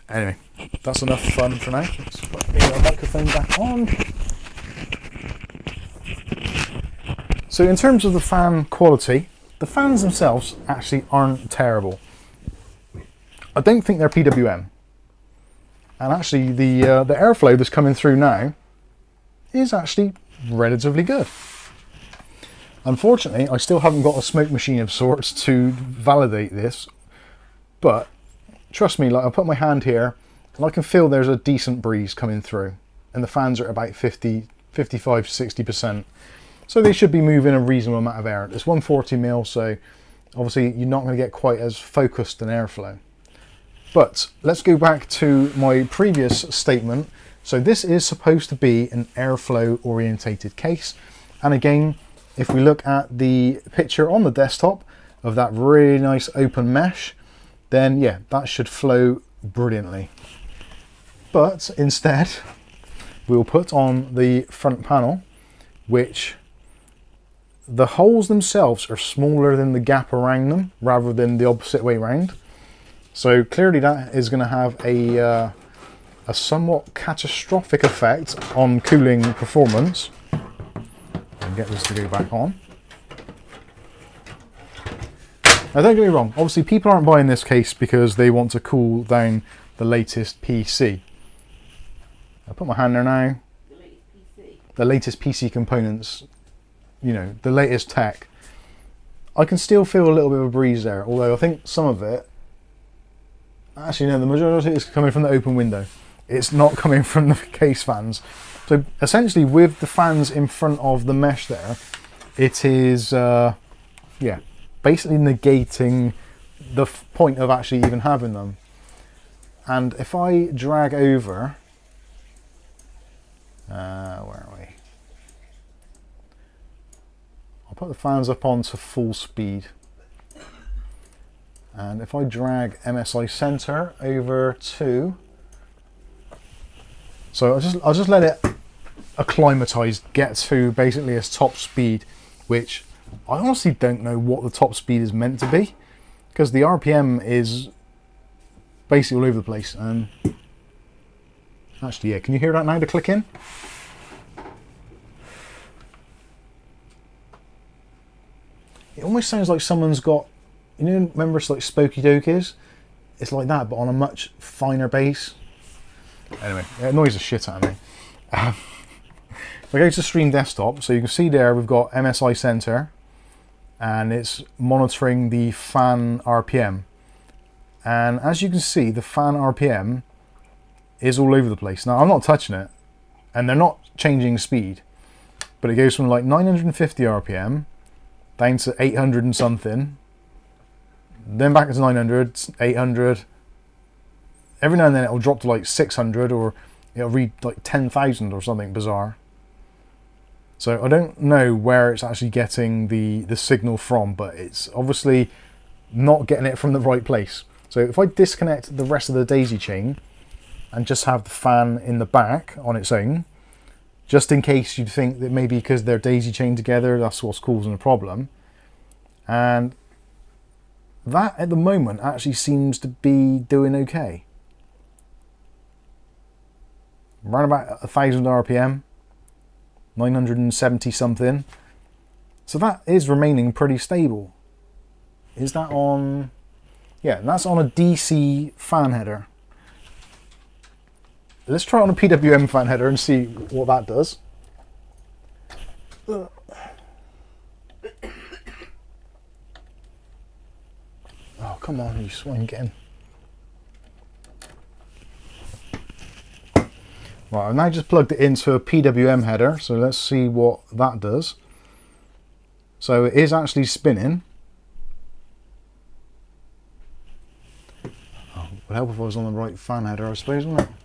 Anyway, that's enough fun for now. Let's put the microphone back on. So in terms of the fan quality, the fans themselves actually aren't terrible. I don't think they're PWM. And actually the airflow that's coming through now is actually relatively good. Unfortunately, I still haven't got a smoke machine of sorts to validate this, but trust me, like, I put my hand here and I can feel there's a decent breeze coming through, and the fans are about 55 to 60%, so they should be moving a reasonable amount of air. It's 140mm, so obviously you're not going to get quite as focused an airflow. But let's go back to my previous statement. So this is supposed to be an airflow orientated case, and again, if we look at the picture on the desktop of that really nice open mesh, then yeah, that should flow brilliantly. But instead, we'll put on the front panel, which the holes themselves are smaller than the gap around them, rather than the opposite way around. So clearly that is going to have a somewhat catastrophic effect on cooling performance. Get this to go back on. Now don't get me wrong, obviously people aren't buying this case because they want to cool down the latest PC. I'll put my hand there now. The latest PC. The latest PC components, you know, the latest tech. I can still feel a little bit of a breeze there, although I think some of it, actually no, the majority is coming from the open window. It's not coming from the case fans. So essentially with the fans in front of the mesh there, it is, yeah, basically negating the point of actually even having them. And if I drag over, where are we? I'll put the fans up onto full speed. And if I drag MSI center over to, so I'll just let it acclimatise, get to basically its top speed, which I honestly don't know what the top speed is meant to be, because the RPM is basically all over the place. And actually, yeah, can you hear that now, the click in? It almost sounds like someone's got, you know, remember it's like Spooky Doke is? It's like that, but on a much finer bass. Anyway, it annoys the shit out of me. If I go to Stream Desktop, so you can see there we've got MSI Center, and it's monitoring the fan RPM. And as you can see, the fan RPM is all over the place. Now, I'm not touching it, and they're not changing speed, but it goes from like 950 RPM down to 800 and something, then back to 900, 800. Every now and then it'll drop to like 600, or it'll read like 10,000 or something bizarre. So I don't know where it's actually getting the signal from, but it's obviously not getting it from the right place. So if I disconnect the rest of the daisy chain and just have the fan in the back on its own, just in case you'd think that maybe because they're daisy chained together, that's what's causing the problem. And that at the moment actually seems to be doing okay. Around about 1,000 RPM, 970 something. So that is remaining pretty stable. Is that on? Yeah, that's on a DC fan header. Let's try it on a PWM fan header and see what that does. Oh, come on, you swing, get in. Right, I've now just plugged it into a PWM header, so let's see what that does. So it is actually spinning. Oh, it would help if I was on the right fan header, I suppose, wouldn't it?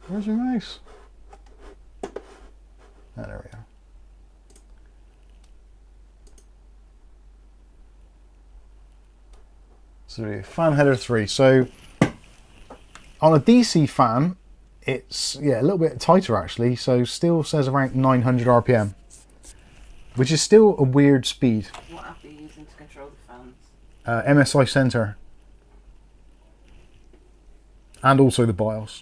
Where's your mouse? Oh, there we are. So fan header 3. So on a DC fan, it's a little bit tighter actually. So still says around 900 RPM, which is still a weird speed. What app are you using to control the fans? MSI Center, and also the BIOS.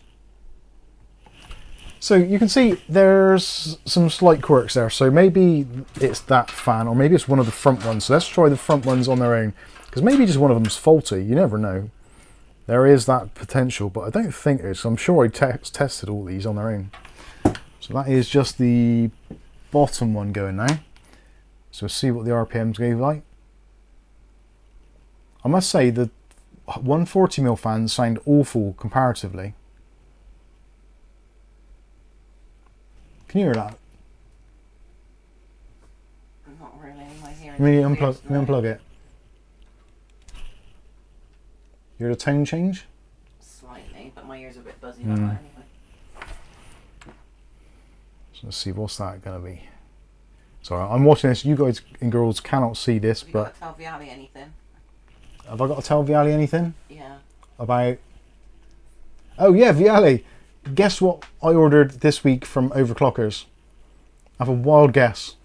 So you can see there's some slight quirks there. So maybe it's that fan, or maybe it's one of the front ones. So let's try the front ones on their own, because maybe just one of them's faulty. You never know. There is that potential, but I don't think it is. I'm sure I tested all these on their own. So that is just the bottom one going now. So we'll see what the RPMs go like. I must say the 140mm fans sound awful comparatively. Can you hear that? Not really. My hearing. Let me unplug it. You hear the tone change? Slightly, but my ears are a bit buzzy about that anyway. So let's see, what's that going to be? Sorry, I'm watching this. You guys and girls cannot see this, Have you but got to tell Viali anything? have I got to tell Viali anything Yeah. about? Oh yeah, Viali. Guess what I ordered this week from Overclockers? I have a wild guess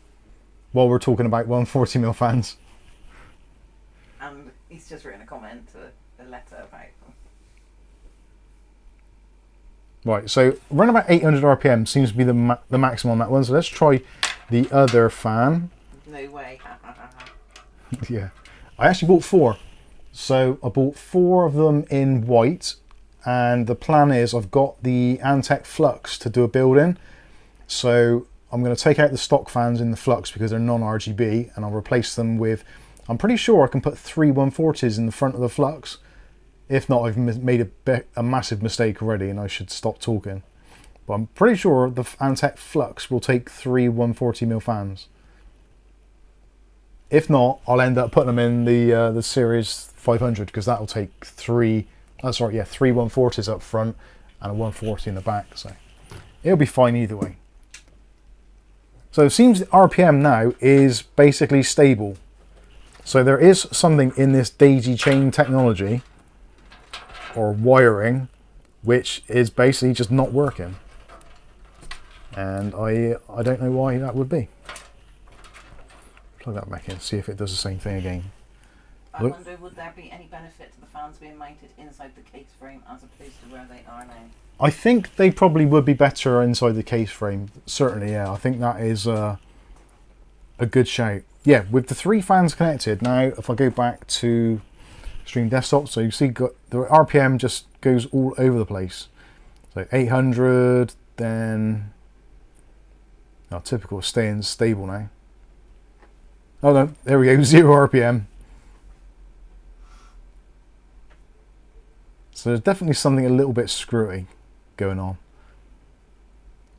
while we're talking about 140mm fans. And he's just written a comment to a letter about them. Right, so around about 800 RPM seems to be the maximum on that one. So let's try the other fan. No way. Yeah, I actually bought 4. So I bought 4 of them in white. And the plan is I've got the Antec Flux to do a build in. So I'm going to take out the stock fans in the Flux because they're non-RGB, and I'll replace them with, I'm pretty sure I can put 3 140s in the front of the Flux. If not, I've made a massive mistake already and I should stop talking. But I'm pretty sure the Antec Flux will take 3 140mm fans. If not, I'll end up putting them in the Series 500 because that'll take 3 140s up front and a 140 in the back, so it'll be fine either way. So it seems the RPM now is basically stable. So there is something in this daisy chain technology or wiring which is basically just not working, and I don't know why that would be. Plug that back in, see if it does the same thing again. I wonder, would there be any benefit to the fans being mounted inside the case frame as opposed to where they are now? I think they probably would be better inside the case frame. Certainly, yeah. I think that is a good shout. Yeah, with the 3 fans connected, now if I go back to Stream Desktop, so you see the RPM just goes all over the place. So 800, then typical, staying stable now. Oh no, there we go, 0 RPM. So there's definitely something a little bit screwy going on.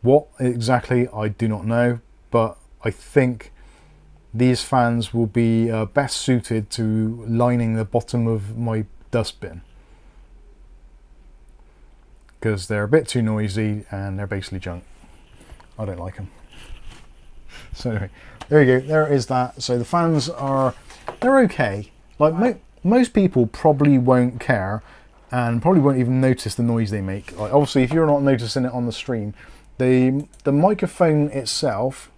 What exactly, I do not know, but I think these fans will be best suited to lining the bottom of my dustbin, because they're a bit too noisy and they're basically junk. I don't like them. So anyway, there you go, there is that. So the fans they're okay. Like most people probably won't care and probably won't even notice the noise they make. Like, obviously if you're not noticing it on the stream, the microphone itself,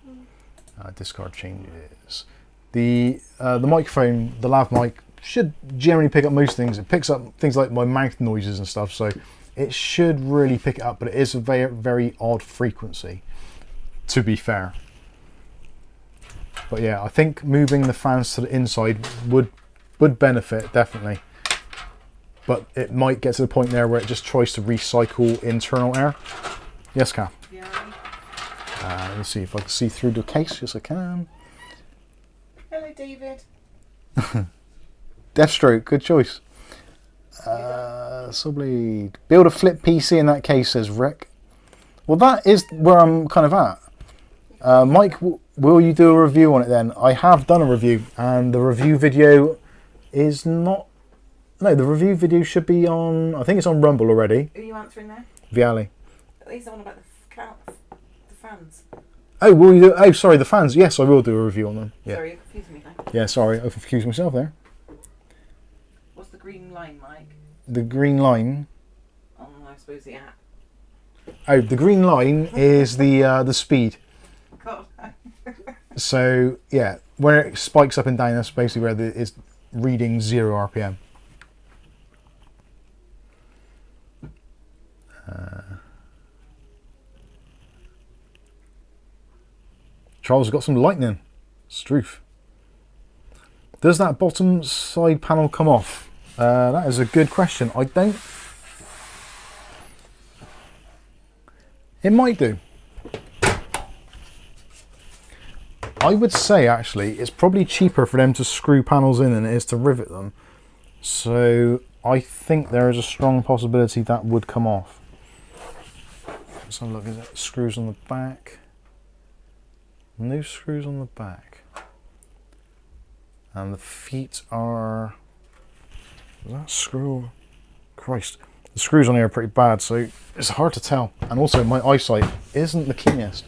discard changes, the microphone, the lav mic, should generally pick up most things. It picks up things like my mouth noises and stuff, so it should really pick it up, but it is a very, very odd frequency, to be fair. But yeah, I think moving the fans to the inside would benefit, definitely. But it might get to the point there where it just tries to recycle internal air. Yes, Kath? Yeah. Let's see if I can see through the case. Yes, I can. Hello, David. Deathstroke, good choice. Sublead. Build a flip PC in that case, says Rick. Well, that is where I'm kind of at. Mike, will you do a review on it then? I have done a review, and the review video is not... No, the review video should be on... I think it's on Rumble already. Who are you answering there? Viali. He's on about the fans. Oh, will you do... Oh, sorry, the fans. Yes, I will do a review on them. Yeah. Sorry, you're confusing me now. Yeah, sorry, I've confused myself there. What's the green line, Mike? The green line... Oh, I suppose the app. Oh, the green line is the speed. God. So, yeah, where it spikes up and down, that's basically where it's reading 0 RPM. Charles has got some lightning. Struth. Does that bottom side panel come off? That is a good question. I don't... It might do. I would say, actually, it's probably cheaper for them to screw panels in than it is to rivet them. So, I think there is a strong possibility that would come off. Let's have a look. Is it screws on the back? No screws on the back. And the feet are... Is that screw? Christ. The screws on here are pretty bad, so it's hard to tell. And also, my eyesight isn't the keenest.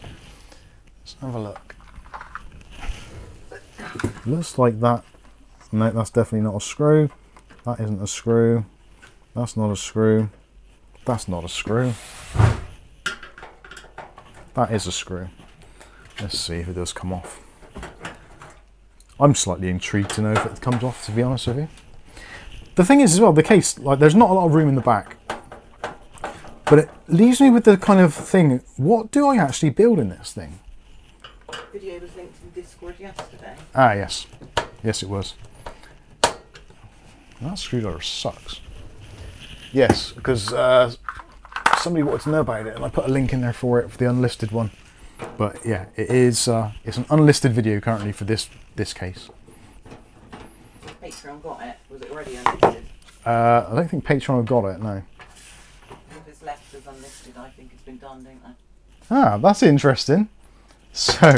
Let's have a look. Looks like that. No, that's definitely not a screw. That isn't a screw. That's not a screw. That's not a screw. That is a screw. Let's see if it does come off. I'm slightly intrigued to know if it comes off, to be honest with you. The thing is as well, the case, like, there's not a lot of room in the back. But it leaves me with the kind of thing, what do I actually build in this thing? Video was linked in Discord yesterday. Ah, yes. Yes, it was. That screwdriver sucks. Yes, because somebody wanted to know about it, and I put a link in there for it, for the unlisted one. But yeah, it is. It's an unlisted video currently for this case. Patreon got it. Was it already unlisted? I don't think Patreon have got it. No. If it's left as unlisted, I think it's been done, don't I? Ah, that's interesting. So.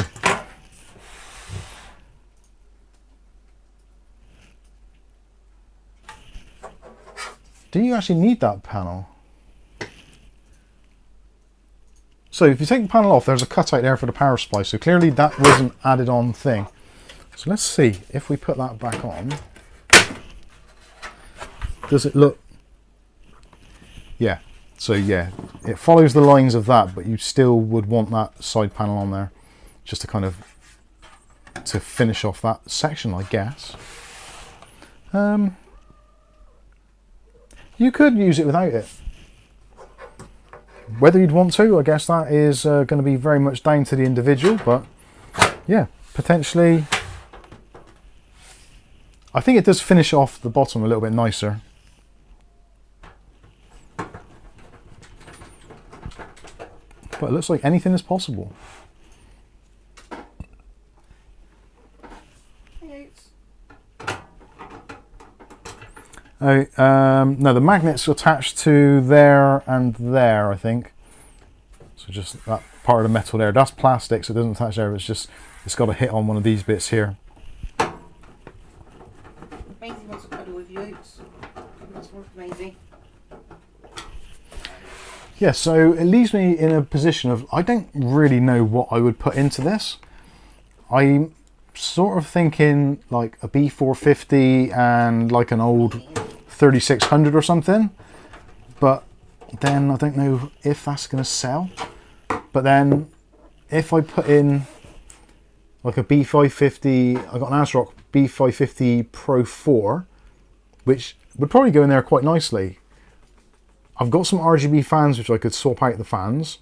Do you actually need that panel? So if you take the panel off, there's a cutout there for the power supply. So clearly that wasn't added on thing. So let's see if we put that back on. Does it look? Yeah. So yeah, it follows the lines of that, but you still would want that side panel on there, just to kind of to finish off that section, I guess. You could use it without it. Whether you'd want to, I guess that is going to be very much down to the individual, but yeah, potentially. I think it does finish off the bottom a little bit nicer. But it looks like anything is possible. Oh, no, the magnet's attached to there and there, I think. So just that part of the metal there. That's plastic, so it doesn't attach there. It's got to hit on one of these bits here. Maisie wants to cuddle with you. That's worth Maisie. Yeah, so it leaves me in a position of, I don't really know what I would put into this. I'm sort of thinking like a B450 and like an old 3600 or something, but then I don't know if that's going to sell. But then if I put in like a B550, I got an ASRock B550 Pro 4, which would probably go in there quite nicely. I've got some RGB fans which I could swap out the fans,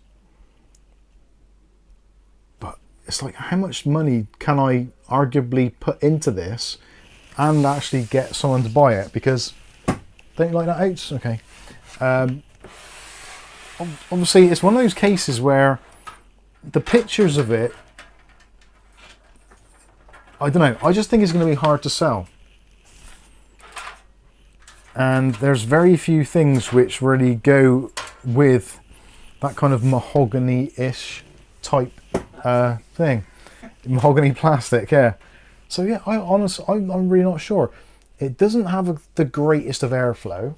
but it's like, how much money can I arguably put into this and actually get someone to buy it? Because, don't you like that, Oates? Okay. Obviously, it's one of those cases where the pictures of it, I don't know, I just think it's going to be hard to sell. And there's very few things which really go with that kind of mahogany-ish type thing. Mahogany plastic, yeah. So yeah, I'm really not sure. It doesn't have the greatest of airflow.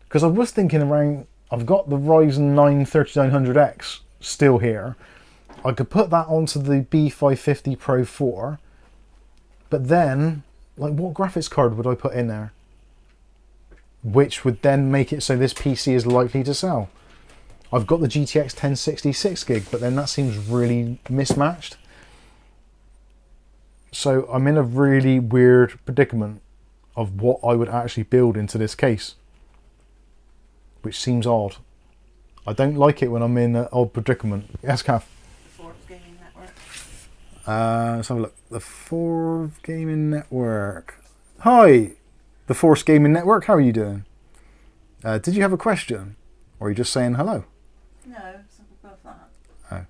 Because I was thinking around, I've got the Ryzen 9 3900X still here. I could put that onto the B550 Pro 4. But then, like, what graphics card would I put in there? Which would then make it so this PC is likely to sell. I've got the GTX 1060 6GB, but then that seems really mismatched. So I'm in a really weird predicament of what I would actually build into this case, which seems odd. I don't like it when I'm in an odd predicament. Yes, Kath? Forbes Gaming Network. Let's have a look. The Forbes Gaming Network. Hi, the Force Gaming Network. How are you doing? Did you have a question? Or are you just saying hello? No, something above that. Oh.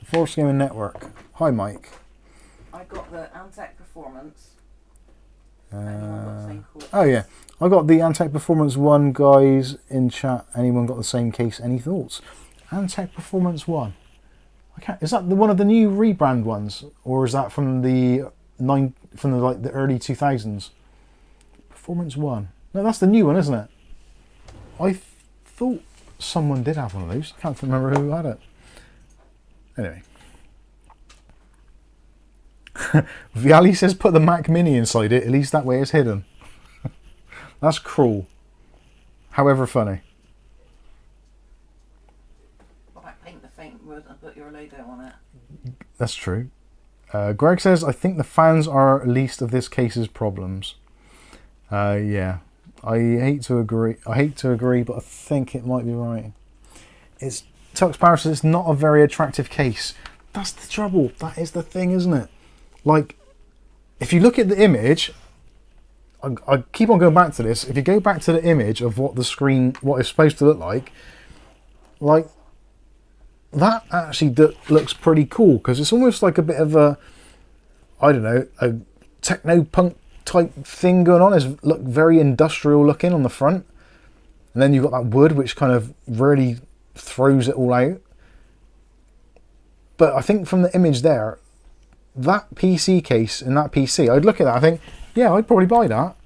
The Force Gaming Network. Hi, Mike. I got the Antec Performance. Anyone got the same code? Oh, yeah. I got the Antec Performance 1, guys, in chat. Anyone got the same case? Any thoughts? Antec Performance 1. Is that one of the new rebrand ones, or is that from the early 2000s? Performance 1. No, that's the new one, isn't it? I thought someone did have one of those. I can't remember who had it. Anyway. Viali says put the Mac Mini inside it, at least that way it's hidden. That's cruel. However funny. Well, I paint the faint wood and put your logo on it. That's true. Greg says, I think the fans are least of this case's problems. Yeah. I hate to agree, but I think it might be right. It's Tux Power says it's not a very attractive case. That's the trouble. That is the thing, isn't it? Like, if you look at the image, I keep on going back to this. If you go back to the image of what the screen, what it's supposed to look like that actually looks pretty cool, because it's almost like a bit of a, I don't know, a techno punk type thing going on. It's look very industrial looking on the front, and then you've got that wood which kind of really throws it all out. But I think from the image there, that PC case and that PC, I'd look at that, I think, yeah, I'd probably buy that.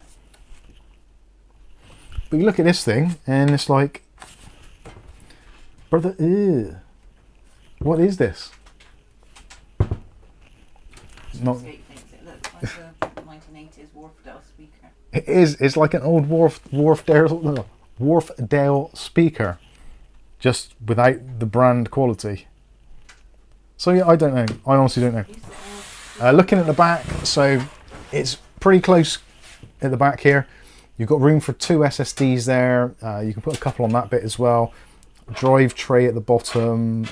But you look at this thing and it's like, brother, ew, what is this? Not. Thinks it looks like a 1980s Wharfdale speaker. It is. It's like an old Wharfdale speaker, just without the brand quality. So yeah, I don't know. I honestly don't know. Looking at the back, so it's pretty close at the back here. You've got room for 2 SSDs there. You can put a couple on that bit as well. Drive tray at the bottom.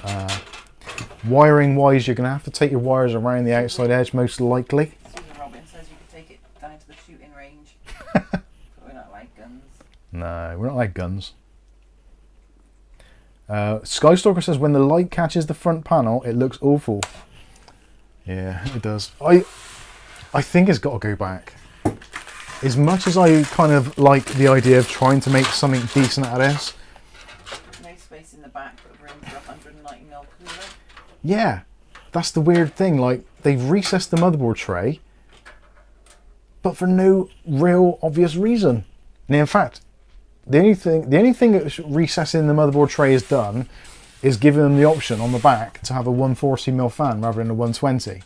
Wiring wise, you're going to have to take your wires around the outside edge most likely. Susan Robin says you can take it down to the shooting range. But we're not like guns. No, we're not like guns. Skystalker says when the light catches the front panel, it looks awful. Yeah, it does. I think it's got to go back. As much as I kind of like the idea of trying to make something decent out of this. No space in the back, but room for 190mm cooler. Yeah, that's the weird thing. Like, they've recessed the motherboard tray, but for no real obvious reason. And in fact, the only thing that recessing the motherboard tray has done is giving them the option on the back to have a 140mm fan rather than a 120.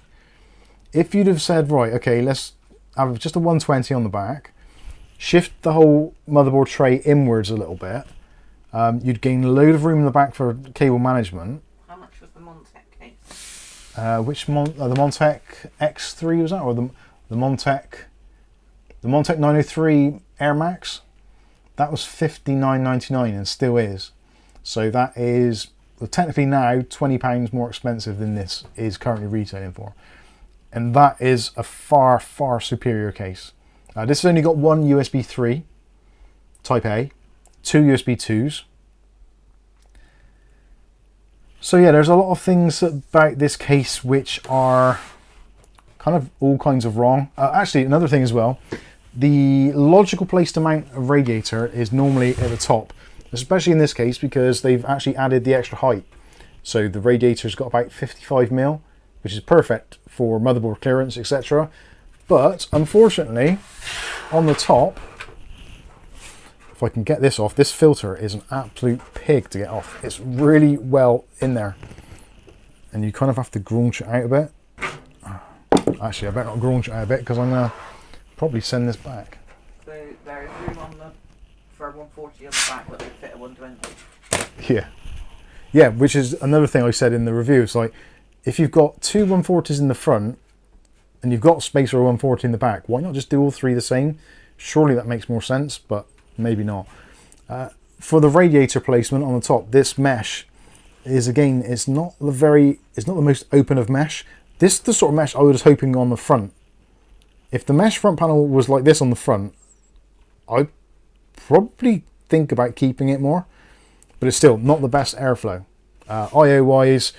If you'd have said, right, okay, let's have just a 120 on the back, shift the whole motherboard tray inwards a little bit, you'd gain a load of room in the back for cable management. How much was the Montec case? The Montec X3 was that, or the Montec 903 Air Max? That was $59.99 and still is. So that is technically now £20 more expensive than this is currently retailing for. And that is a far, far superior case. This has only got one USB 3 Type A, two USB 2s. So yeah, there's a lot of things about this case which are kind of all kinds of wrong. Actually, another thing as well, the logical place to mount a radiator is normally at the top, especially in this case because they've actually added the extra height. So the radiator's got about 55mm, which is perfect for motherboard clearance, etc. But unfortunately, on the top, if I can get this off, this filter is an absolute pig to get off. It's really well in there. And you kind of have to graunch it out a bit. Actually, I better not graunch it out a bit because I'm going to probably send this back. So there is room on the, for 140 on the back, but they fit a 120. Yeah. Yeah, which is another thing I said in the review. It's like, if you've got two 140s in the front and you've got space for a 140 in the back, why not just do all three the same? Surely that makes more sense, but maybe not. For the radiator placement on the top, this mesh is, again, it's not the most open of mesh. This is the sort of mesh I was hoping on the front. If the mesh front panel was like this on the front, I'd probably think about keeping it more, but it's still not the best airflow. I/O wise,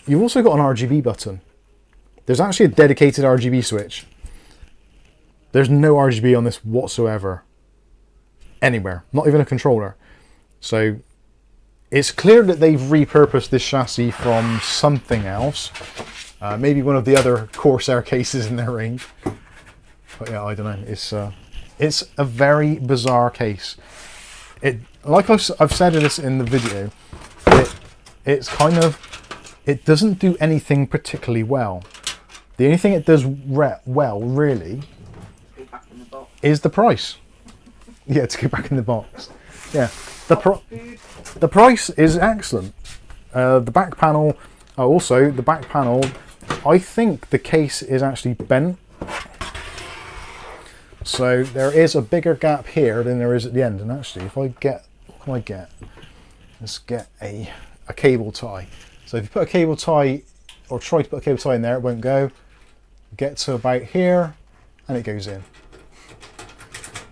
you've also got an RGB button. There's actually a dedicated RGB switch. There's no RGB on this whatsoever. Anywhere, not even a controller. So it's clear that they've repurposed this chassis from something else. Maybe one of the other Corsair cases in their range. But yeah, I don't know. It's a very bizarre case. Like I've said this in the video, it doesn't do anything particularly well. The only thing it does well, really, is the price. Yeah, to get back in the box. Yeah, the price is excellent. The back panel, also the back panel, I think the case is actually bent. So there is a bigger gap here than there is at the end. And actually, if I get, what can I get? Let's get a cable tie. So if you put a cable tie, or try to put a cable tie in there, it won't go. Get to about here, and it goes in.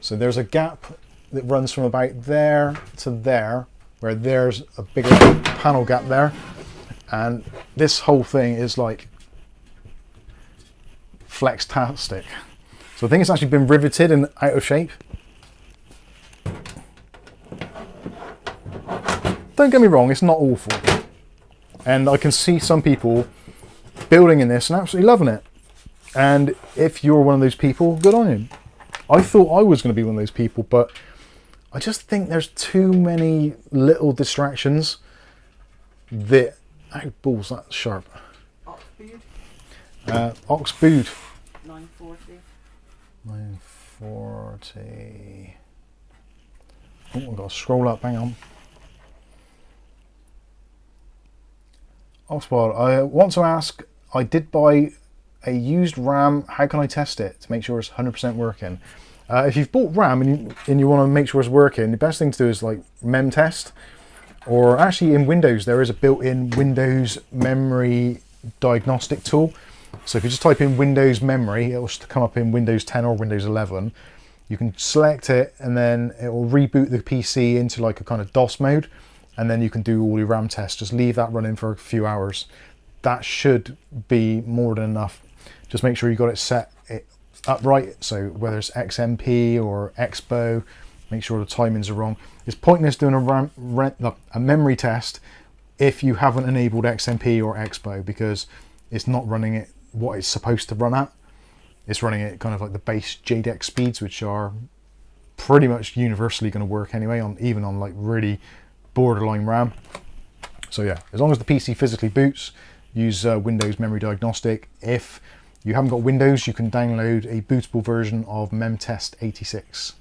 So there's a gap that runs from about there to there, where there's a bigger panel gap there. And this whole thing is like flextastic. So I think it's actually been riveted and out of shape. Don't get me wrong, it's not awful. And I can see some people building in this and absolutely loving it. And if you're one of those people, good on you. I thought I was going to be one of those people, but I just think there's too many little distractions that... Oh, balls, that's sharp. Oxbood? Oxbood. 940. 940. Oh, I've got to scroll up, hang on. Oxboard, I want to ask, I did buy a used RAM, how can I test it to make sure it's 100% working? If you've bought RAM and you want to make sure it's working, the best thing to do is like mem test, or actually in Windows there is a built-in Windows memory diagnostic tool. So if you just type in Windows memory, it will come up in Windows 10 or Windows 11. You can select it and then it will reboot the PC into like a kind of DOS mode, and then you can do all your RAM tests. Just leave that running for a few hours. That should be more than enough. Just make sure you got it set upright, so whether it's XMP or Expo, make sure the timings are wrong. It's pointless doing a memory test if you haven't enabled XMP or Expo, because it's not running it what it's supposed to run at. It's running it kind of like the base JDEC speeds, which are pretty much universally going to work anyway, even on like really borderline RAM. So yeah, as long as the PC physically boots, use Windows Memory Diagnostic. If you haven't got Windows, you can download a bootable version of MemTest 86.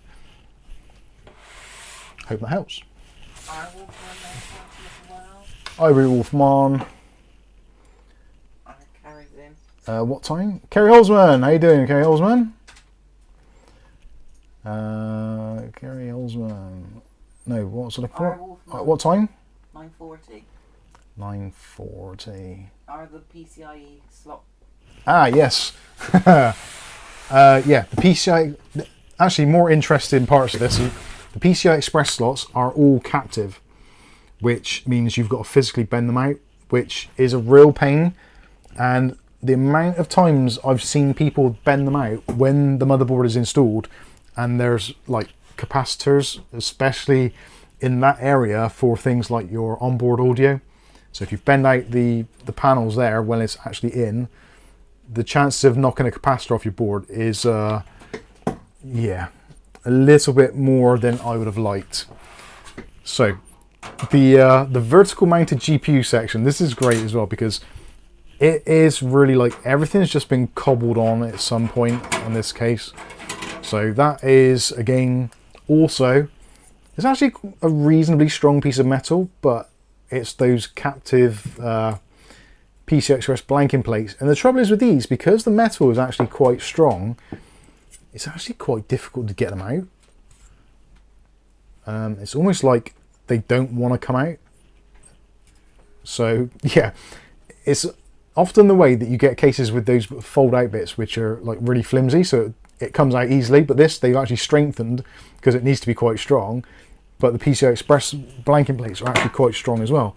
Hope that helps. Ivory Wolfman. Carrie's in. What time? Kerry Holzman, how you doing, Kerry Holzman? Kerry Holzman. No, what was it? What time? 9:40. 940. Are the PCIe slot? Ah, yes. Yeah, the PCI... Actually, more interesting parts of this. The PCI Express slots are all captive, which means you've got to physically bend them out, which is a real pain. And the amount of times I've seen people bend them out when the motherboard is installed, and there's like capacitors, especially in that area for things like your onboard audio. So if you bend out the panels there when it's actually in, the chances of knocking a capacitor off your board is, yeah, a little bit more than I would have liked. So the vertical mounted GPU section, this is great as well because it is really like everything's just been cobbled on at some point in this case. So that is, again, also, it's actually a reasonably strong piece of metal, but it's those captive PCI Express blanking plates. And the trouble is with these, because the metal is actually quite strong, it's actually quite difficult to get them out. It's almost like they don't want to come out. So yeah, it's often the way that you get cases with those fold out bits which are like really flimsy, so it comes out easily, but this they've actually strengthened because it needs to be quite strong. But the PCI Express blanking plates are actually quite strong as well.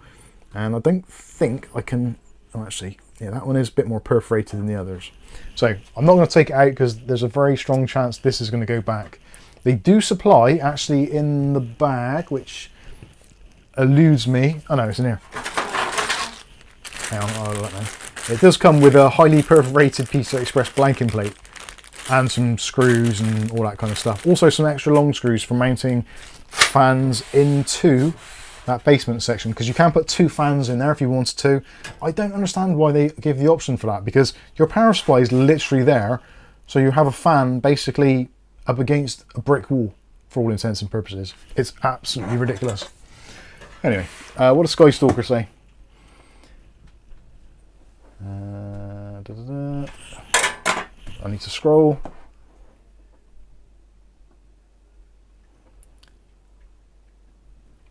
And I don't think I can, oh actually, yeah, that one is a bit more perforated than the others. So I'm not going to take it out because there's a very strong chance this is going to go back. They do supply actually in the bag, which eludes me. Oh no, it's in here. Hang on, I'll let know. It does come with a highly perforated PCI Express blanking plate and some screws and all that kind of stuff. Also some extra long screws for mounting fans into that basement section, because you can put 2 fans in there if you wanted to. I don't understand why they give the option for that, because your power supply is literally there, so you have a fan basically up against a brick wall for all intents and purposes. It's absolutely ridiculous. Anyway, what does Skystalker say? I need to scroll.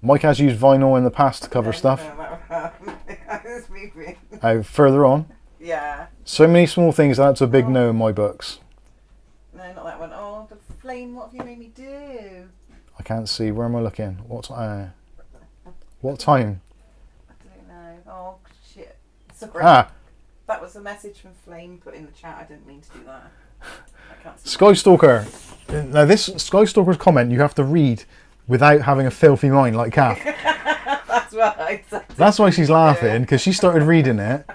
Mike has used vinyl in the past to cover stuff. Oh, further on? Yeah. So many small things, that's a big no in my books. No, not that one. Oh, the flame, what have you made me do? I can't see. Where am I looking? What time? What time? I don't know. Oh, shit. Sorry. Ah! That was a message from Flame put in the chat. I didn't mean to do that. I can't see. Skystalker. Now this Skystalker's comment you have to read without having a filthy mind like Kath. That's right. That's why she's laughing, because she started reading it.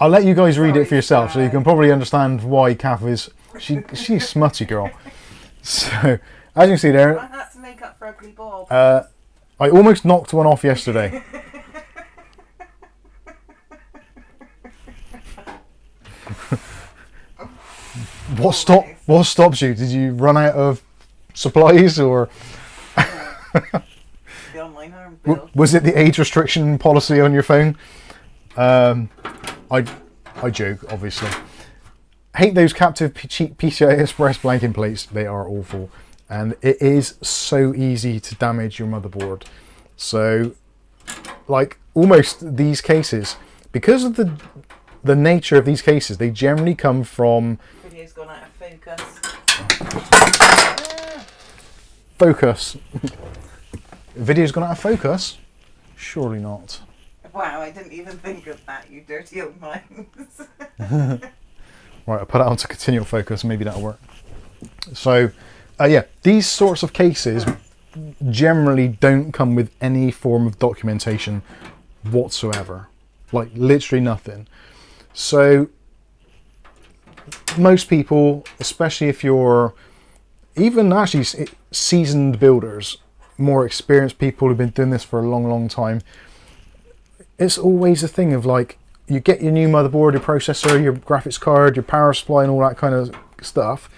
I'll let you guys read it for yourself, so you can probably understand why Kath is... She's a smutty girl. So, as you can see there... I had to make up for Ugly Bob. I almost knocked one off yesterday. What stops you? Did you run out of supplies, or The online harm bill. was it the age restriction policy on your phone? I joke, obviously. Hate those captive PCI Express blanking plates. They are awful, and it is so easy to damage your motherboard. So, like almost these cases, because of the nature of these cases, they generally come from... Video's gone out of focus. Focus. Video's gone out of focus? Surely not. Wow, I didn't even think of that, you dirty old minds. Right, I'll put it onto continual focus, maybe that'll work. So, yeah, these sorts of cases generally don't come with any form of documentation whatsoever. Like, literally nothing. So, most people, especially if you're even actually seasoned builders, more experienced people who've been doing this for a long, long time, it's always a thing of like, you get your new motherboard, your processor, your graphics card, your power supply and all that kind of stuff,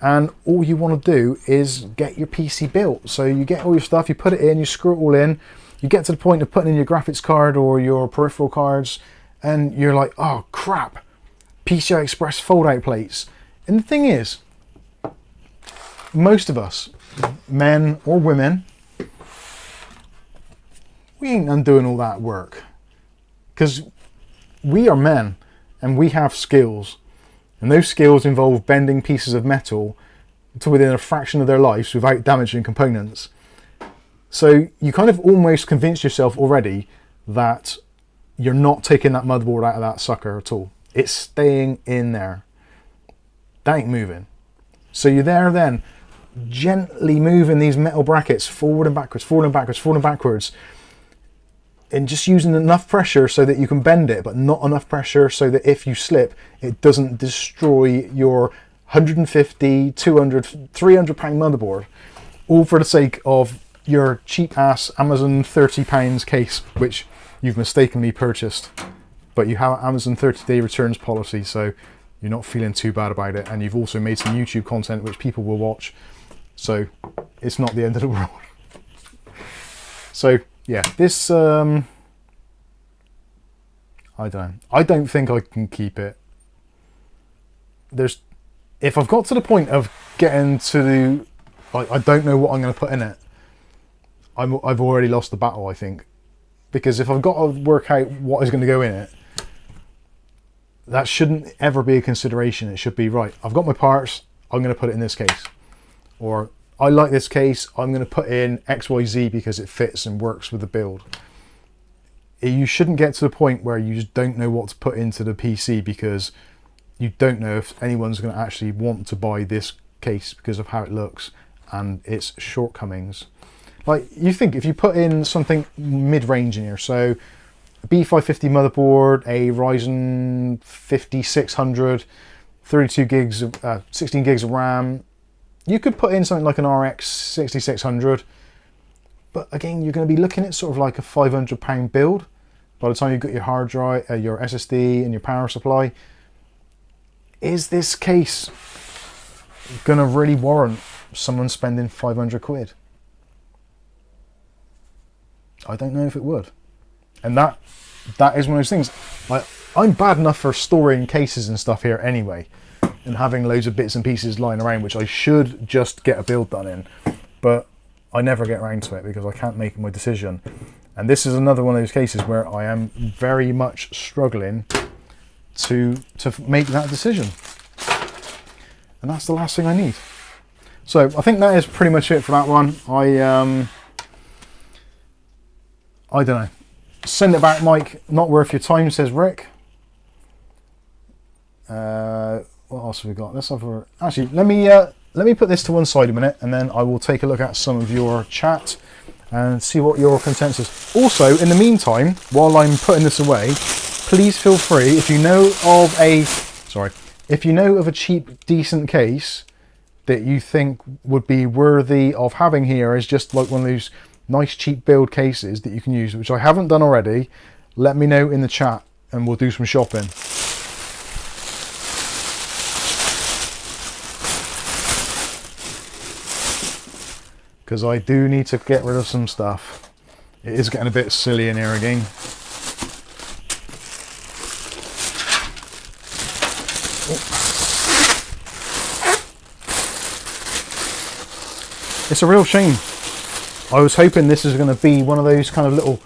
and all you want to do is get your PC built. So you get all your stuff, you put it in, you screw it all in, you get to the point of putting in your graphics card or your peripheral cards, and you're like, oh crap, PCI Express fold-out plates. And the thing is, most of us, men or women, we ain't undoing all that work. Because we are men and we have skills. And those skills involve bending pieces of metal to within a fraction of their lives without damaging components. So you kind of almost convince yourself already that you're not taking that motherboard out of that sucker at all. It's staying in there. That ain't moving. So you're there then, gently moving these metal brackets forward and backwards, forward and backwards, forward and backwards, and just using enough pressure so that you can bend it, but not enough pressure so that if you slip, it doesn't destroy your 150, 200, 300 pound motherboard, all for the sake of your cheap ass Amazon £30 case, which you've mistakenly purchased. But you have Amazon 30-day returns policy, so you're not feeling too bad about it, and you've also made some YouTube content which people will watch, so it's not the end of the world. So yeah, this I don't know. I don't think I can keep it. If I've got to the point of getting to I don't know what I'm going to put in it, I've already lost the battle, I think. Because if I've got to work out what is going to go in it, that shouldn't ever be a consideration. It should be, right, I've got my parts, I'm going to put it in this case. Or, I like this case, I'm going to put in XYZ because it fits and works with the build. You shouldn't get to the point where you just don't know what to put into the PC because you don't know if anyone's going to actually want to buy this case because of how it looks and its shortcomings. Like, you think if you put in something mid-range in here, so a B550 motherboard, a Ryzen 5600, 32 gigs of, 16 gigs of RAM, you could put in something like an RX 6600, but again, you're going to be looking at sort of like a £500 build by the time you've got your hard drive, your SSD and your power supply. Is this case going to really warrant someone spending 500 quid? I don't know if it would. And that is one of those things. I'm bad enough for storing cases and stuff here anyway, and having loads of bits and pieces lying around, which I should just get a build done in. But I never get around to it because I can't make my decision. And this is another one of those cases where I am very much struggling to make that decision. And that's the last thing I need. So I think that is pretty much it for that one. I don't know. Send it back, Mike. Not worth your time, says Rick. What else have we got? Let's have a... Actually, let me put this to one side a minute, and then I will take a look at some of your chat and see what your consensus. Also, in the meantime, while I'm putting this away, please feel free, if you know of a cheap, decent case that you think would be worthy of having here as just like one of those nice cheap build cases that you can use, which I haven't done already, let me know in the chat and we'll do some shopping. Because I do need to get rid of some stuff. It is getting a bit silly in here again. It's a real shame. I was hoping this is going to be one of those kind of little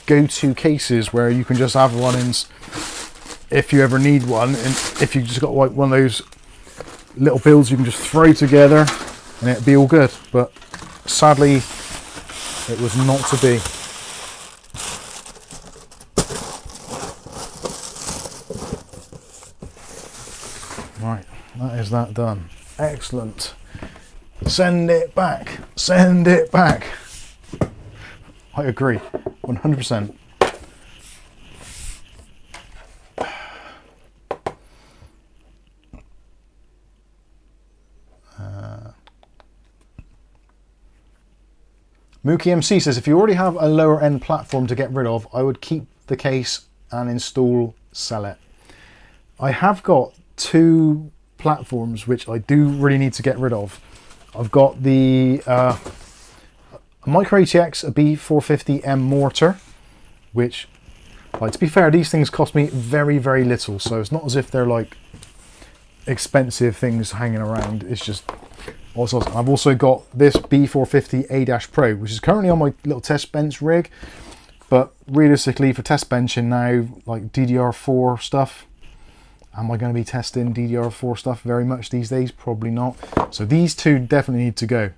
go-to cases where you can just have one in if you ever need one, and if you just got like one of those little builds you can just throw together and it'd be all good. But sadly, it was not to be. Right, that is that done. Excellent. Send it back. Send it back. I agree, 100%. Mookie MC says, if you already have a lower end platform to get rid of, I would keep the case and install, sell it. I have got two platforms which I do really need to get rid of. I've got the Micro ATX, a B450M mortar, which, like, to be fair, these things cost me very, very little, so it's not as if they're like expensive things hanging around. It's just also, I've also got this B450 A-Pro, which is currently on my little test bench rig. But realistically, for test benching now, like DDR4 stuff, am I going to be testing DDR4 stuff very much these days? Probably not. So these two definitely need to go.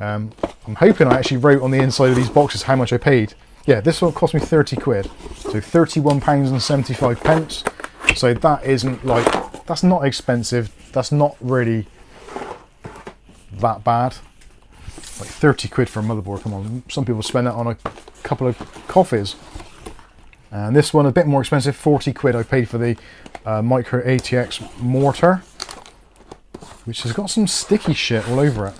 I'm hoping I actually wrote on the inside of these boxes how much I paid. Yeah, this one cost me 30 quid. So £31.75. So that isn't like, that's not expensive. That's not really that bad. Like 30 quid for a motherboard, come on. Some people spend that on a couple of coffees. And this one a bit more expensive, 40 quid I paid for the micro ATX mortar, which has got some sticky shit all over it.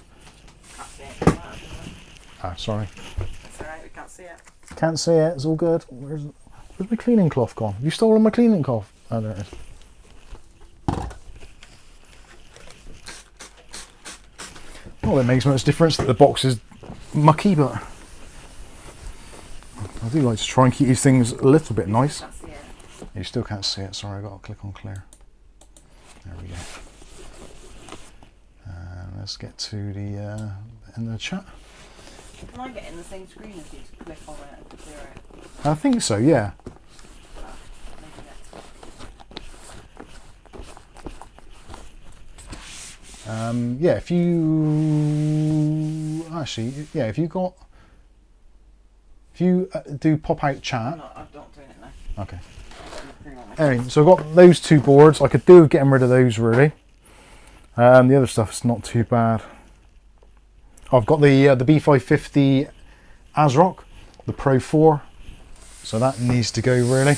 Ah, sorry. It's alright, we can't see it. Can't see it, it's all good. Where's my cleaning cloth gone? Have you stolen my cleaning cloth? Oh, there it is. Well, it makes much difference that the box is mucky, but I do like to try and keep these things a little bit nice. Can't see it. You still can't see it, sorry, I've got to click on clear. There we go. Let's get to the end of the chat. Can I get in the same screen as you to click on it and clear it? I think so, yeah. Maybe next. Yeah, if you actually, yeah, if you do pop out chat. I'm not doing it now. Okay. Hang on, Anyway, so I've got those two boards. I could do with getting rid of those really. The other stuff's not too bad. I've got the B550 ASRock, the Pro 4, so that needs to go really.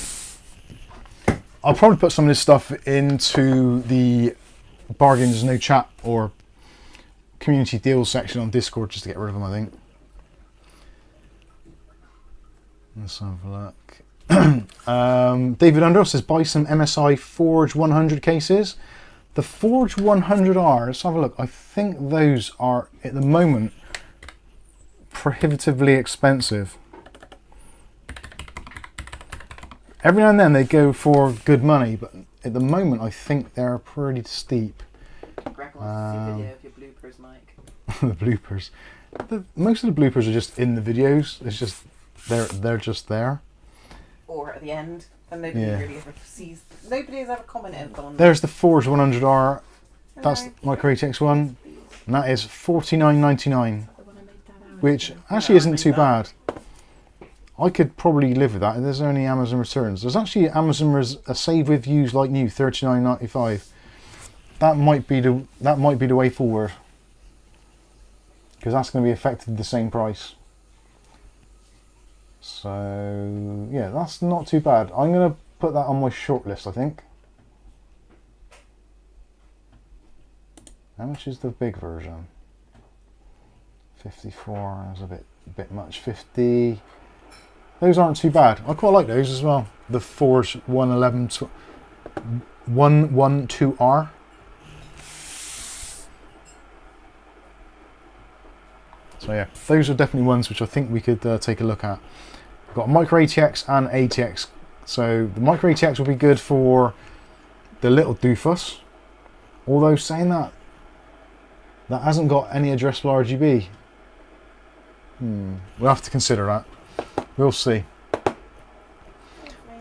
I'll probably put some of this stuff into the bargains no chat or community deals section on Discord just to get rid of them, I think. Let's have a look. David Under says buy some MSI Forge 100 cases. The Forge 100R, let's have a look. I think those are at the moment prohibitively expensive. Every now and then they go for good money, but at the moment I think they're pretty steep. Greg wants to see a video of your bloopers, Mike. The bloopers. Most of the bloopers are just in the videos. It's just they're just there. Or at the end, and nobody really ever sees. Nobody has ever commented on. There's the Forge 100R. That's Hello. my ATX one, and that is $49.99, which actually isn't too bad. I could probably live with that. There's only Amazon returns. There's actually Amazon a save with views like new, $39.95. That might be the way forward, because that's going to be affected the same price. So yeah, that's not too bad. I'm going to put that on my short list, I think. How much is the big version? 54 is a bit much. 50. Those aren't too bad. I quite like those as well. The Forge 112R. So yeah, those are definitely ones which I think we could take a look at. We've got a micro ATX and ATX. So the micro ATX will be good for the little doofus. Although saying that hasn't got any addressable RGB. We'll have to consider that. We'll see.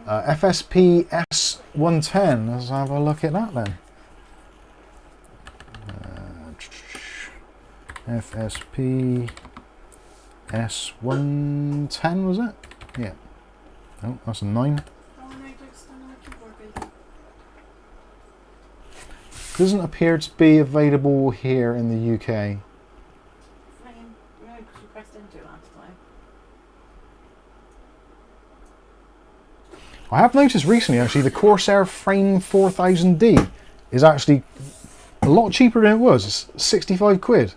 FSP S110. Let's have a look at that then. FSP S110 was it? Yeah. Oh, that's a 9. Oh no, don't stand on the keyboard, baby. Doesn't appear to be available here in the UK. Fine. No, because you pressed into it last time. I have noticed recently actually the Corsair Frame 4000D is actually a lot cheaper than it was. It's 65 quid.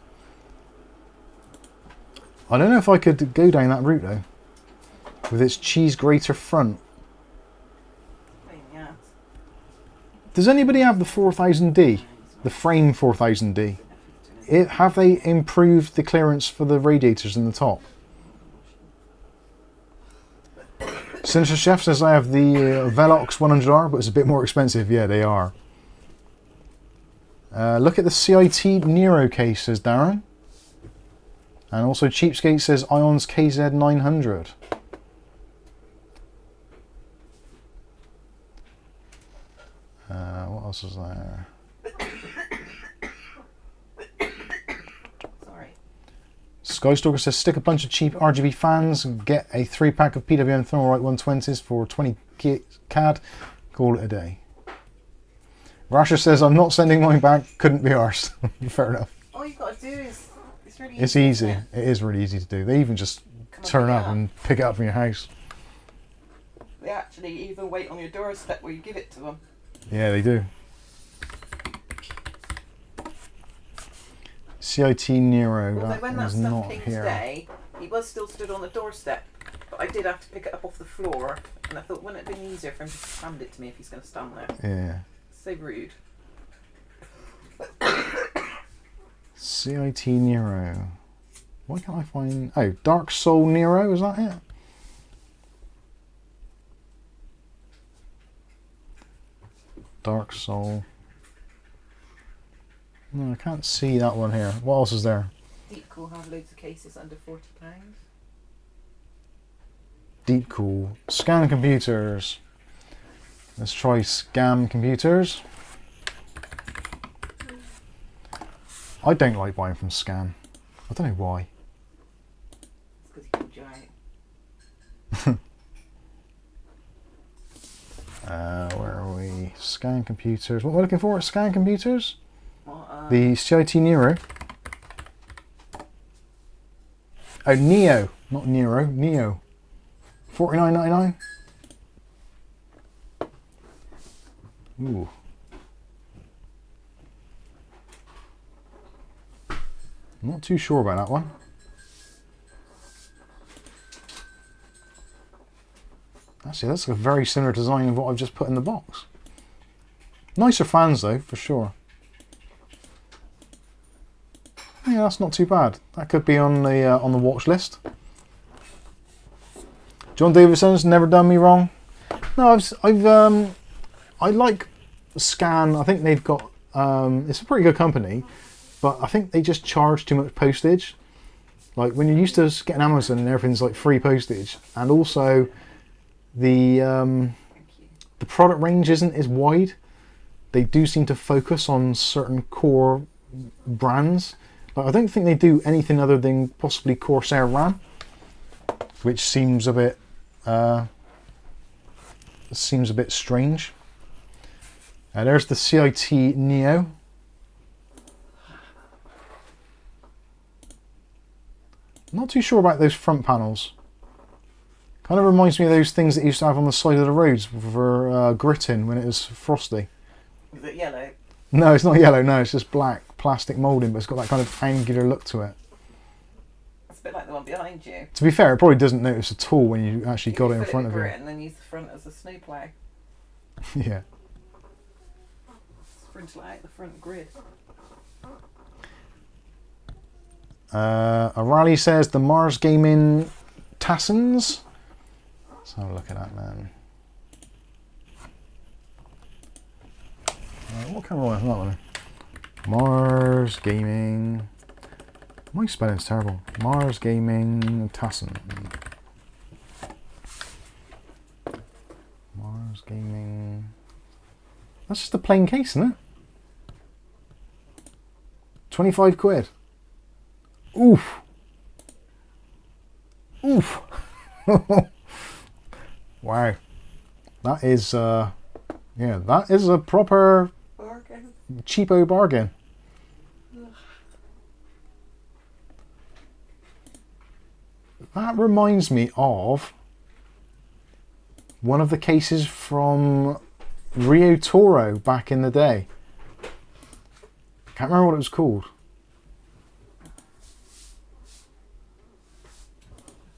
I don't know if I could go down that route though, with its cheese grater front. Yeah. Does anybody have the 4000D? The Frame 4000D? Have they improved the clearance for the radiators in the top? Sinister Chef says I have the Velox 100R, but it's a bit more expensive. Yeah, they are. Look at the CIT Nero case, says Darren. And also Cheapskate says Ion's KZ900. else is there? Sorry. Skystalker says, stick a bunch of cheap RGB fans and get a 3-pack of PWM Thermalright 120s for 20 CAD. Call it a day. Rasher says, I'm not sending mine back. Couldn't be arsed. Fair enough. All you've got to do is, it's really easy. It's easy. Isn't It is really easy to do. They even just Come turn pick it up and pick it up from your house. They actually even wait on your doorstep where you give it to them. Yeah, they do. CIT Nero, Although that when that is stuff not came here. today, he was still stood on the doorstep. But I did have to pick it up off the floor. And I thought, wouldn't it have been easier for him to just hand it to me if he's going to stand there? Yeah. So rude. CIT Nero. Why can't I find... Oh, Dark Soul Nero, is that it? Dark Soul. No, I can't see that one here. What else is there? Deep Cool have loads of cases under £40. Deep Cool. Scan computers. Let's try Scam computers. I don't like buying from Scan. I don't know why. It's because you can giant. Where are we? Scan computers. What am I looking for? Scan computers? What, The CIT Nero. Oh, Neo. Not Nero. Neo. $49.99. Ooh. Not too sure about that one. Actually, that's a very similar design of what I've just put in the box. Nicer fans though, for sure. Yeah, that's not too bad. That could be on the watch list. John Davison's never done me wrong. No, I like Scan. I think they've got. It's a pretty good company, but I think they just charge too much postage. Like when you're used to getting Amazon and everything's like free postage, and also the product range isn't as wide. They do seem to focus on certain core brands. But I don't think they do anything other than possibly Corsair RAM, which seems a bit strange. There's the CIT Neo. Not too sure about those front panels. Kind of reminds me of those things that you used to have on the side of the roads for gritting when it was frosty. Is it yellow? No, it's not yellow. No, it's just black plastic moulding, but it's got that kind of angular look to it. It's a bit like the one behind you. To be fair, it probably doesn't notice at all when you actually got it in front of you. And then use the front as a snowplow. Yeah. Sprint out the front grid. O'Reilly says the Mars Gaming Tassons. Let's have a look at that, man. What camera was that one? Mars Gaming. My spelling's terrible. Mars Gaming Tasson. Mars Gaming. That's just a plain case, isn't it? 25 quid. Oof. Oof. Wow. That is, yeah, that is a proper Bargain. cheapo bargain. That reminds me of one of the cases from Rio Toro back in the day. Can't remember what it was called.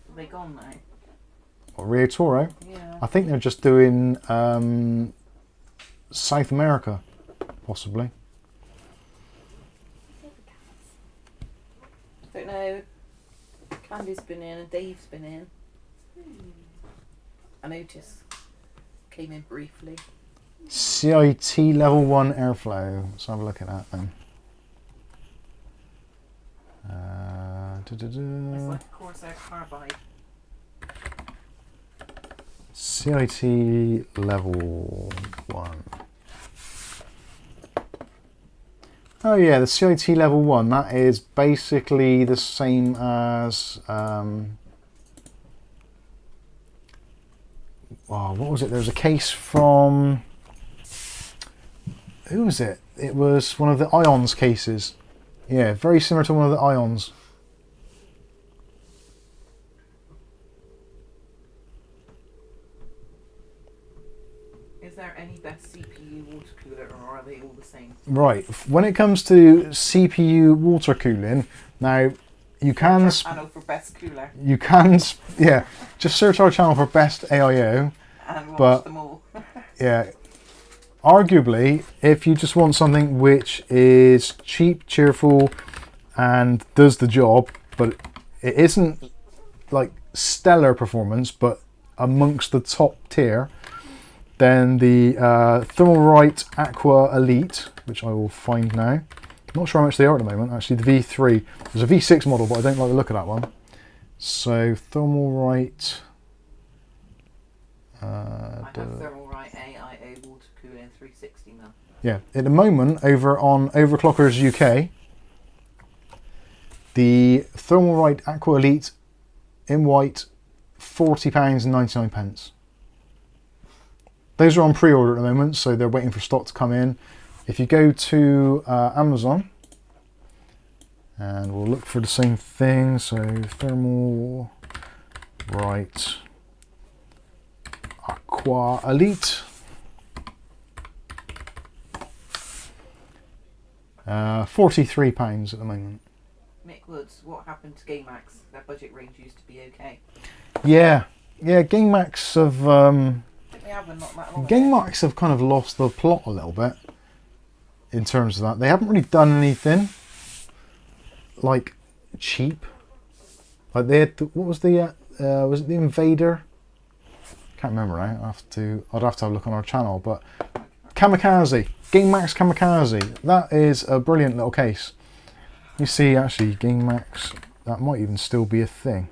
Are they gone now? What, Rio Toro? Yeah. I think they're just doing South America, possibly. Don't know. Candy's been in and Dave's been in. And Otis came in briefly. CIT level 1 airflow. Let's have a look at that then. It's like a Corsair carbide. CIT level 1. Oh yeah, the CIT level 1, that is basically the same as, oh, what was it? There was a case from, who was it? It was one of the Ions cases. Yeah, very similar to one of the Ions. Is there any best CPU water cooler, or are they all the same? Right, when it comes to CPU water cooling, now you can... Channel for best cooler. You can, yeah, just search our channel for best AIO. And watch them all. Yeah, arguably, if you just want something which is cheap, cheerful, and does the job, but it isn't like stellar performance, but amongst the top tier, then the Thermalright Aqua Elite, which I will find now. I'm not sure how much they are at the moment. Actually, the V3. There's a V6 model, but I don't like the look of that one. So Thermalright. I have Thermalright AIO water cooling 360 now. Yeah, at the moment over on Overclockers UK, the Thermalright Aqua Elite in white, £40.99. Those are on pre-order at the moment, so they're waiting for stock to come in. If you go to Amazon, and we'll look for the same thing, so Thermalright Aqua Elite. £43 at the moment. Mick Woods, what happened to GameMax? Their budget range used to be okay. Yeah, GameMax have They haven't, not that long ago. GameMax have kind of lost the plot a little bit in terms of that. They haven't really done anything like cheap. Like they had what was the was it the Invader? Can't remember now. I'd have to have a look on our channel, but Kamikaze, GameMax Kamikaze. That is a brilliant little case. You see, actually, GameMax, that might even still be a thing.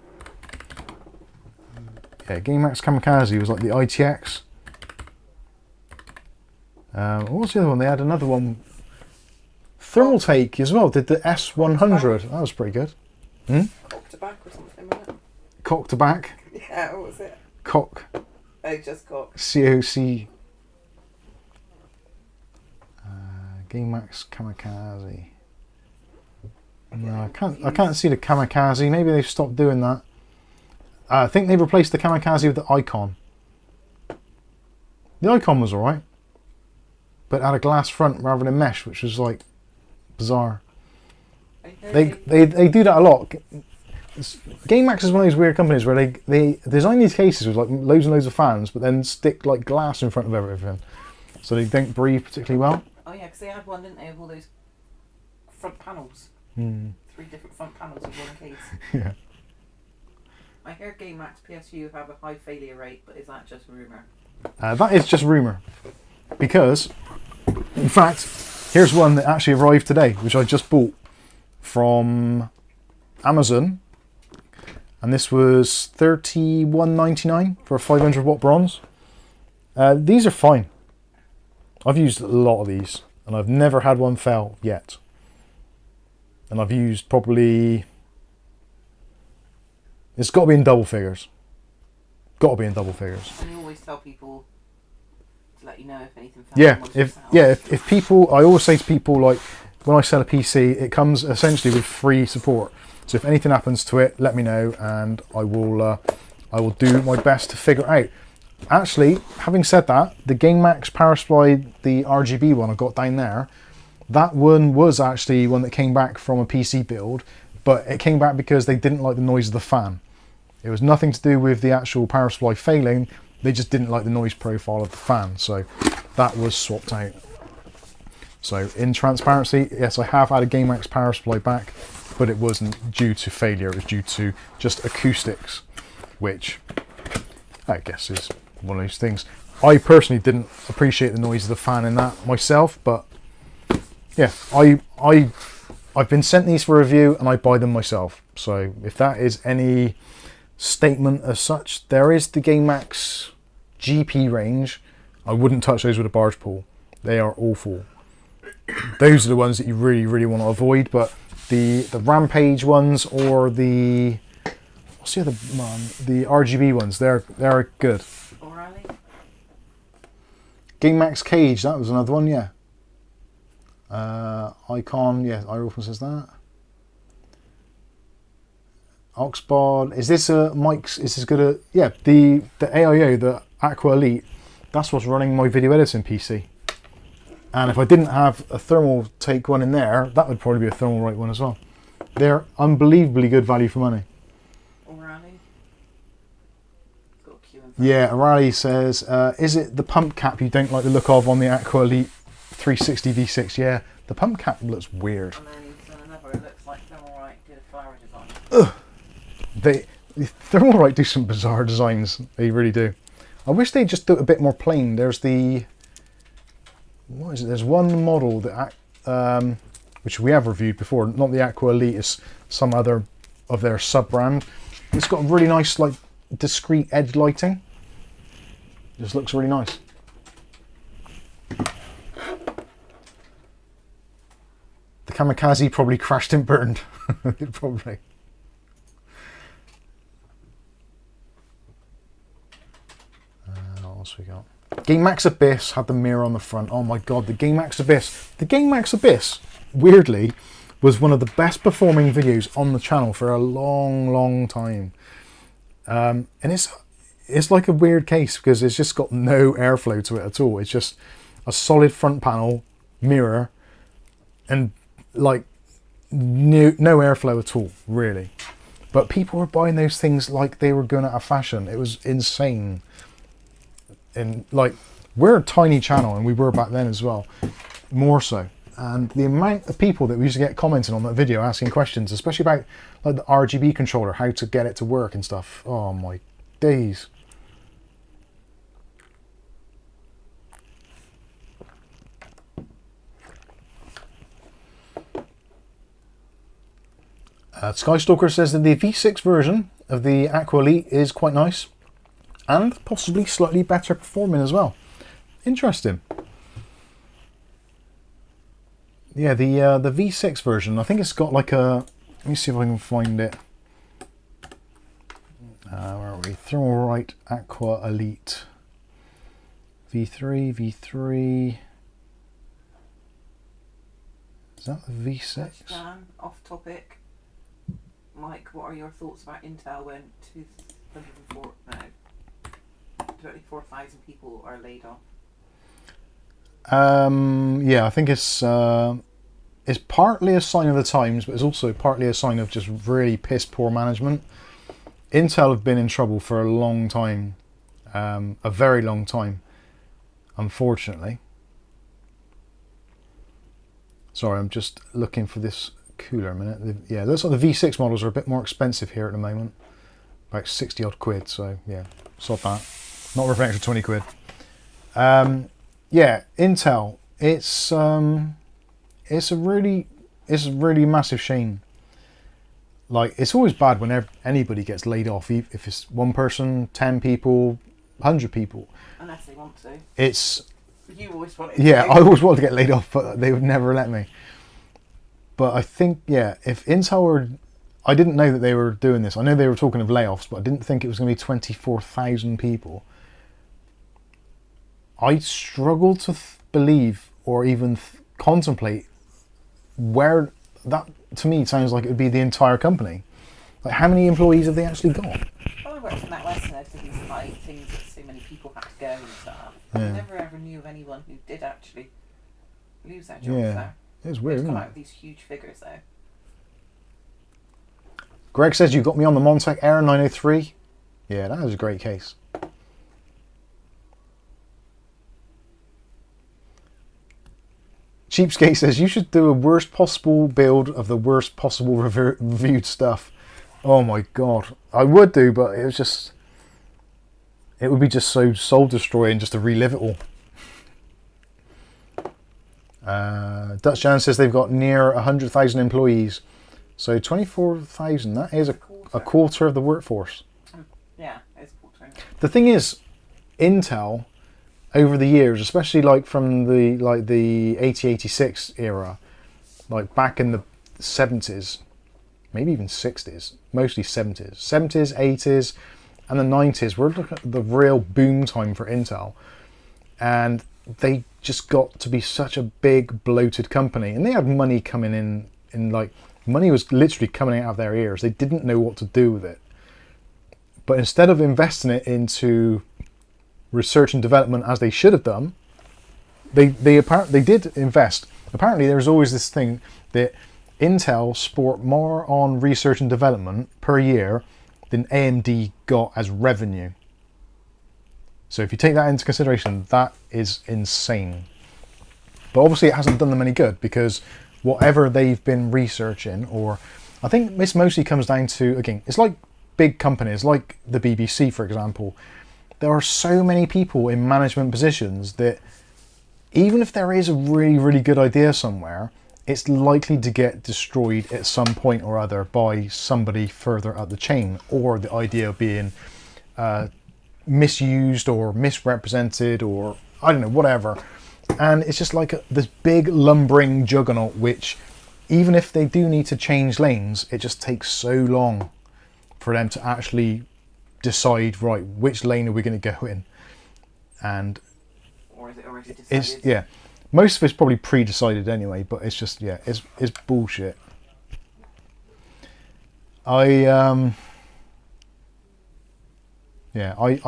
Yeah, GameMax Kamikaze was like the ITX. What was the other one? They had another one. Thermal Take as well. Did the S100. That was pretty good. Cock to back or something, wasn't it? Cock to back. Yeah, what was it? Cock. Oh, just cock. COC. GameMax Kamikaze. No, I can't see the Kamikaze. Maybe they've stopped doing that. I think they've replaced the Kamikaze with the Icon. The Icon was alright, but it had a glass front rather than mesh, which was like bizarre. They do that a lot. GameMax is one of those weird companies where they design these cases with like loads and loads of fans, but then stick like glass in front of everything, so they don't breathe particularly well. Oh yeah, because they had one, didn't they, of all those front panels. 3 different front panels of one case. Yeah. I hear GameMax PSU have a high failure rate, but is that just rumour? That is just rumour, because in fact here's one that actually arrived today, which I just bought from Amazon, and this was $31.99 for a 500 watt bronze. These are fine. I've used a lot of these and I've never had one fail yet, and I've used probably, it's got to be in double figures. Got to be in double figures. And you always tell people to let you know if anything fails. Yeah, if people, I always say to people, like when I sell a PC, it comes essentially with free support. So if anything happens to it, let me know, and I will do my best to figure it out. Actually, having said that, the GameMax Power Supply, the RGB one I got down there, that one was actually one that came back from a PC build, but it came back because they didn't like the noise of the fan. It was nothing to do with the actual power supply failing, they just didn't like the noise profile of the fan, so that was swapped out. So in transparency, yes, I have had a GameMax Power Supply back, but it wasn't due to failure, it was due to just acoustics, which I guess is one of those things. I personally didn't appreciate the noise of the fan in that myself, but yeah, I've been sent these for review and I buy them myself. So if that is any statement as such, there is the GameMax GP range. I wouldn't touch those with a barge pole. They are awful. those are the ones that you really, really want to avoid. But the Rampage ones or the, what's the other one? The RGB ones, they're good. O'Reilly? Game Max Cage, that was another one, yeah. Icon, yeah, iRolfman says that. Oxbod, is this a Mike's? Is this good at? Yeah, the AIO, the Aqua Elite, that's what's running my video editing PC. And if I didn't have a thermal take one in there, that would probably be a thermal right one as well. They're unbelievably good value for money. O'Reilly? Got a Q in front. Yeah, O'Reilly says, is it the pump cap you don't like the look of on the Aqua Elite 360 V6? Yeah, the pump cap looks weird. And then he's done another, it looks like Thermalright did a flower design. Ugh. The Thermalright do some bizarre designs. They really do. I wish they'd just do it a bit more plain. There's the, what is it? There's one model that which we have reviewed before. Not the Aqua Elite, it's some other of their sub brand. It's got really nice, like, discreet edge lighting. Just looks really nice. The Kamikaze probably crashed and burned. Probably. What else we got? Game Max Abyss had the mirror on the front. Oh my god, the Game Max Abyss. The Game Max Abyss, weirdly, was one of the best performing videos on the channel for a long, long time. And it's like a weird case because it's just got no airflow to it at all. It's just a solid front panel, mirror, and like no airflow at all, really. But people were buying those things like they were going out of fashion. It was insane. And like, we're a tiny channel, and we were back then as well, more so. And the amount of people that we used to get commenting on that video asking questions, especially about like the RGB controller, how to get it to work and stuff. Oh my days. Skystalker says that the V6 version of the Aqua Elite is quite nice and possibly slightly better performing as well. Interesting. Yeah, the V6 version, I think it's got like a, let me see if I can find it. Where are we? Thermalright Aqua Elite. V3. Is that the V6? Dan, off topic. Mike, what are your thoughts about Intel when 34,000 people are laid off? Yeah, I think it's partly a sign of the times, but it's also partly a sign of just really piss poor management. Intel have been in trouble for a long time, a very long time, unfortunately. Sorry, I'm just looking for this cooler a minute. Yeah, it looks like the V6 models are a bit more expensive here at the moment, about 60 odd quid. So yeah, sod that. Not worth an extra 20 quid. Yeah, Intel. It's a really massive shame. Like, it's always bad whenever anybody gets laid off, if it's one person, 10 people, 100 people. Unless they want to. It's, you always want it. Yeah, I always wanted to get laid off, but they would never let me. But I think, yeah, if Intel were, I didn't know that they were doing this. I know they were talking of layoffs, but I didn't think it was going to be 24,000 people. I struggle to believe or even contemplate where that, to me, sounds like it would be the entire company. Like, how many employees have they actually got? Well, I worked in that Western things like things that so many people had to go and stuff. I never ever knew of anyone who did actually lose their jobs there. It's weird, isn't come it? out with these huge figures though. Greg says you got me on the Montec Air 903. Yeah, that was a great case. Cheapskate says you should do a worst possible build of the worst possible reviewed stuff. Oh my god, I would do, but it was just, it would be just so soul destroying just to relive it all. Dutch Jan says they've got near 100,000 employees, so 24,000. That is a quarter of the workforce. Yeah, it's a quarter. The thing is, Intel, over the years, especially like from the 8086 era, like back in the 70s, maybe even 60s, mostly 70s, 80s, and the 90s were the real boom time for Intel, and they just got to be such a big bloated company, and they had money coming in like money was literally coming out of their ears. They didn't know what to do with it, but instead of investing it into research and development as they should have done, they apparently did invest. Apparently there's always this thing that Intel sport more on research and development per year than AMD got as revenue. So if you take that into consideration, that is insane. But obviously it hasn't done them any good, because whatever they've been researching, or I think this mostly comes down to, again, it's like big companies like the BBC, for example. There are so many people in management positions that even if there is a really, really good idea somewhere, it's likely to get destroyed at some point or other by somebody further up the chain, or the idea being misused or misrepresented, or I don't know, whatever. And it's just like this big lumbering juggernaut, which even if they do need to change lanes, it just takes so long for them to actually decide, right, which lane are we going to go in. And or is it already decided? it's, yeah, most of it's probably pre-decided anyway, but it's just, yeah, it's bullshit. I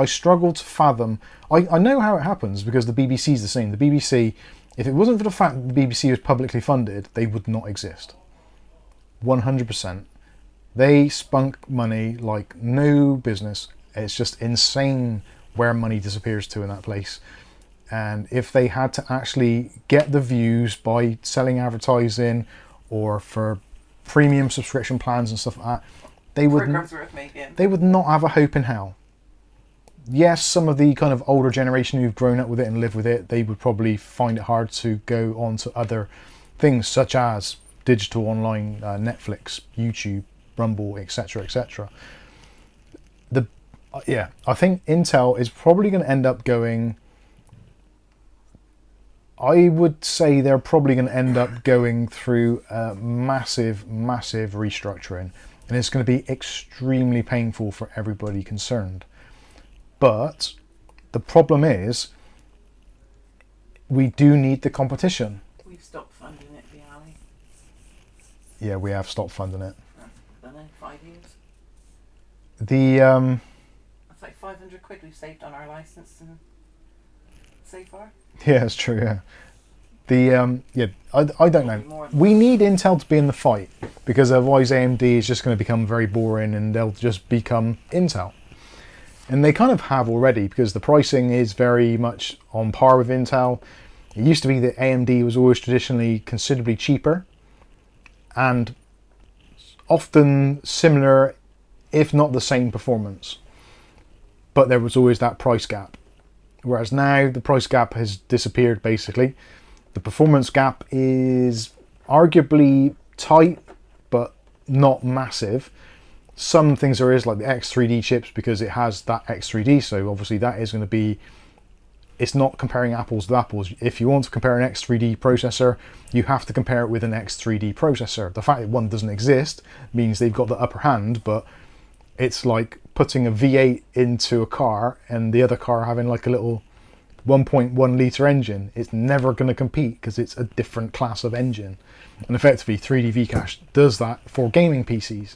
struggle to fathom. I know how it happens, because the BBC is the same. The BBC, if it wasn't for the fact that the BBC was publicly funded, they would not exist. 100%. They spunk money like no business. It's just insane where money disappears to in that place. And if they had to actually get the views by selling advertising or for premium subscription plans and stuff like that, they would not have a hope in hell. Yes, some of the kind of older generation who've grown up with it and live with it, they would probably find it hard to go on to other things such as digital online, Netflix, YouTube, Rumble, etc., etc. I think Intel is probably going to end up going. I would say they're probably going to end up going through a massive restructuring, and it's going to be extremely painful for everybody concerned. But the problem is, we do need the competition. We've stopped funding it, the alley. Yeah, we have stopped funding it. I don't know, 5 years. It's like 500 quid we've saved on our licence and so far. Yeah, it's true. Yeah, I don't know. We need Intel to be in the fight, because otherwise AMD is just going to become very boring and they'll just become Intel. And they kind of have already, because the pricing is very much on par with Intel. It used to be that AMD was always traditionally considerably cheaper and often similar, if not the same performance. But there was always that price gap. Whereas now the price gap has disappeared basically. The performance gap is arguably tight, but not massive. Some things there is, like the X3D chips, because it has that X3D, so obviously that is going to be, it's not comparing apples to apples. If you want to compare an X3D processor, you have to compare it with an X3D processor. The fact that one doesn't exist means they've got the upper hand, but it's like putting a V8 into a car and the other car having like a little 1.1 litre engine. It's never going to compete because it's a different class of engine. And effectively 3D Vcache does that for gaming PCs,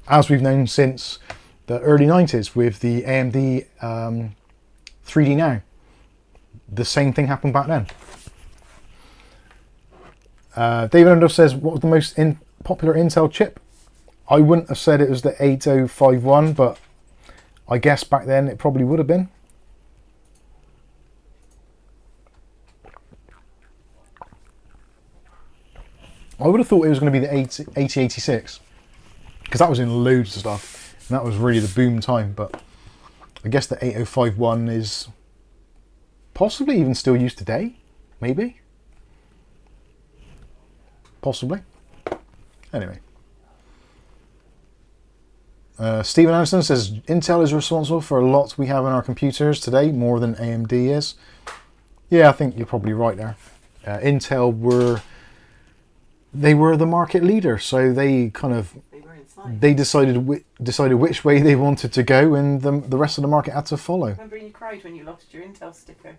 as we've known since the early 90s with the AMD 3D Now. The same thing happened back then. David Under says, what was the most popular Intel chip? I wouldn't have said it was the 8051, but I guess back then it probably would have been. I would have thought it was going to be the 8086, because that was in loads of stuff, and that was really the boom time. But I guess the 8051 is possibly even still used today, maybe, possibly. Anyway, Stephen Anderson says, Intel is responsible for a lot we have in our computers today, more than AMD is. Yeah, I think you're probably right there. Intel were the market leader, so they kind of decided which way they wanted to go, and the rest of the market had to follow. Remember you cried when you lost your Intel sticker?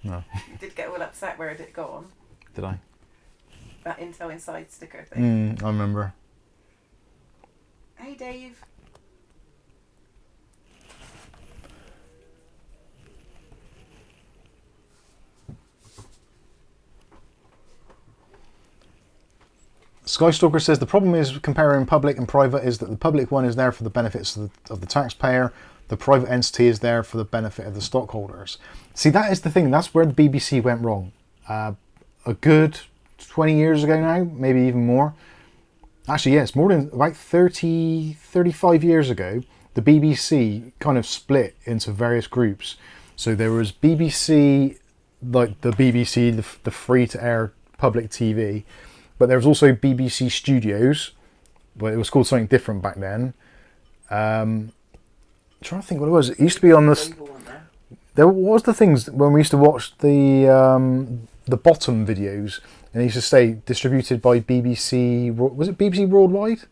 No. You did get all upset. Where had it gone? Did I? That Intel Inside sticker thing. I remember. Hey, Dave. Skystalker says the problem is comparing public and private is that the public one is there for the benefits of the taxpayer. The private entity is there for the benefit of the stockholders. See, that is the thing. That's where the BBC went wrong. A good 20 years ago now, maybe even more. Actually, yes, more than about 35 years ago, the BBC kind of split into various groups. So there was BBC, like the BBC, the free-to-air public TV. But there was also BBC Studios, but it was called something different back then. I'm trying to think what it was. It used to be on this. There was the things when we used to watch the bottom videos, and it used to say distributed by BBC. Was it BBC Worldwide?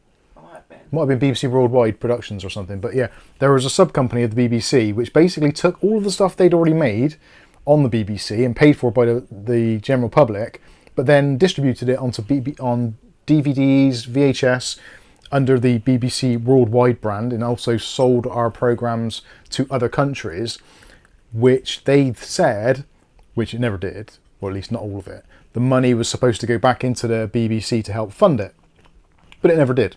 Might have been BBC Worldwide Productions or something. But yeah, there was a sub company of the BBC which basically took all of the stuff they'd already made on the BBC and paid for by the general public, but then distributed it on DVDs, VHS, under the BBC Worldwide brand, and also sold our programmes to other countries, which they said, which it never did, or at least not all of it, the money was supposed to go back into the BBC to help fund it. But it never did.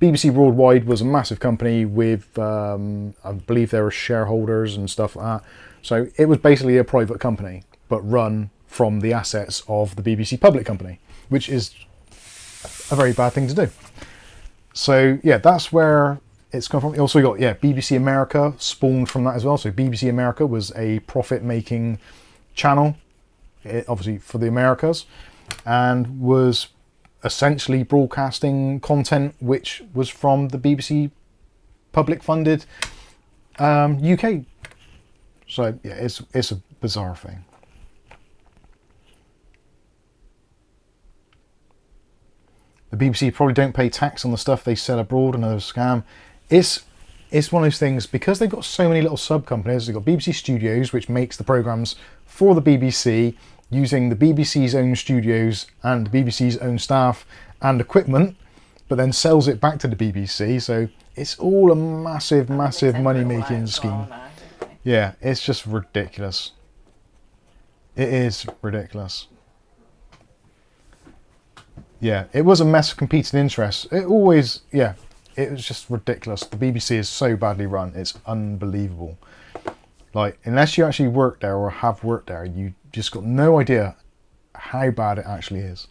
BBC Worldwide was a massive company with, I believe there were shareholders and stuff like that. So it was basically a private company, but run from the assets of the BBC public company, which is a very bad thing to do. So yeah, that's where it's come from. Also got, BBC America spawned from that as well. So BBC America was a profit-making channel, obviously for the Americas, and was essentially broadcasting content which was from the BBC public-funded UK. So yeah, it's a bizarre thing. The BBC probably don't pay tax on the stuff they sell abroad, another scam. It's one of those things, because they've got so many little sub-companies. They've got BBC Studios, which makes the programmes for the BBC, using the BBC's own studios and the BBC's own staff and equipment, but then sells it back to the BBC. So it's all a massive money-making scheme. Yeah, it's just ridiculous. It is ridiculous. Yeah, it was a mess of competing interests. It always, it was just ridiculous. The BBC is so badly run, it's unbelievable. Like, unless you actually work there or have worked there, you just got no idea how bad it actually is.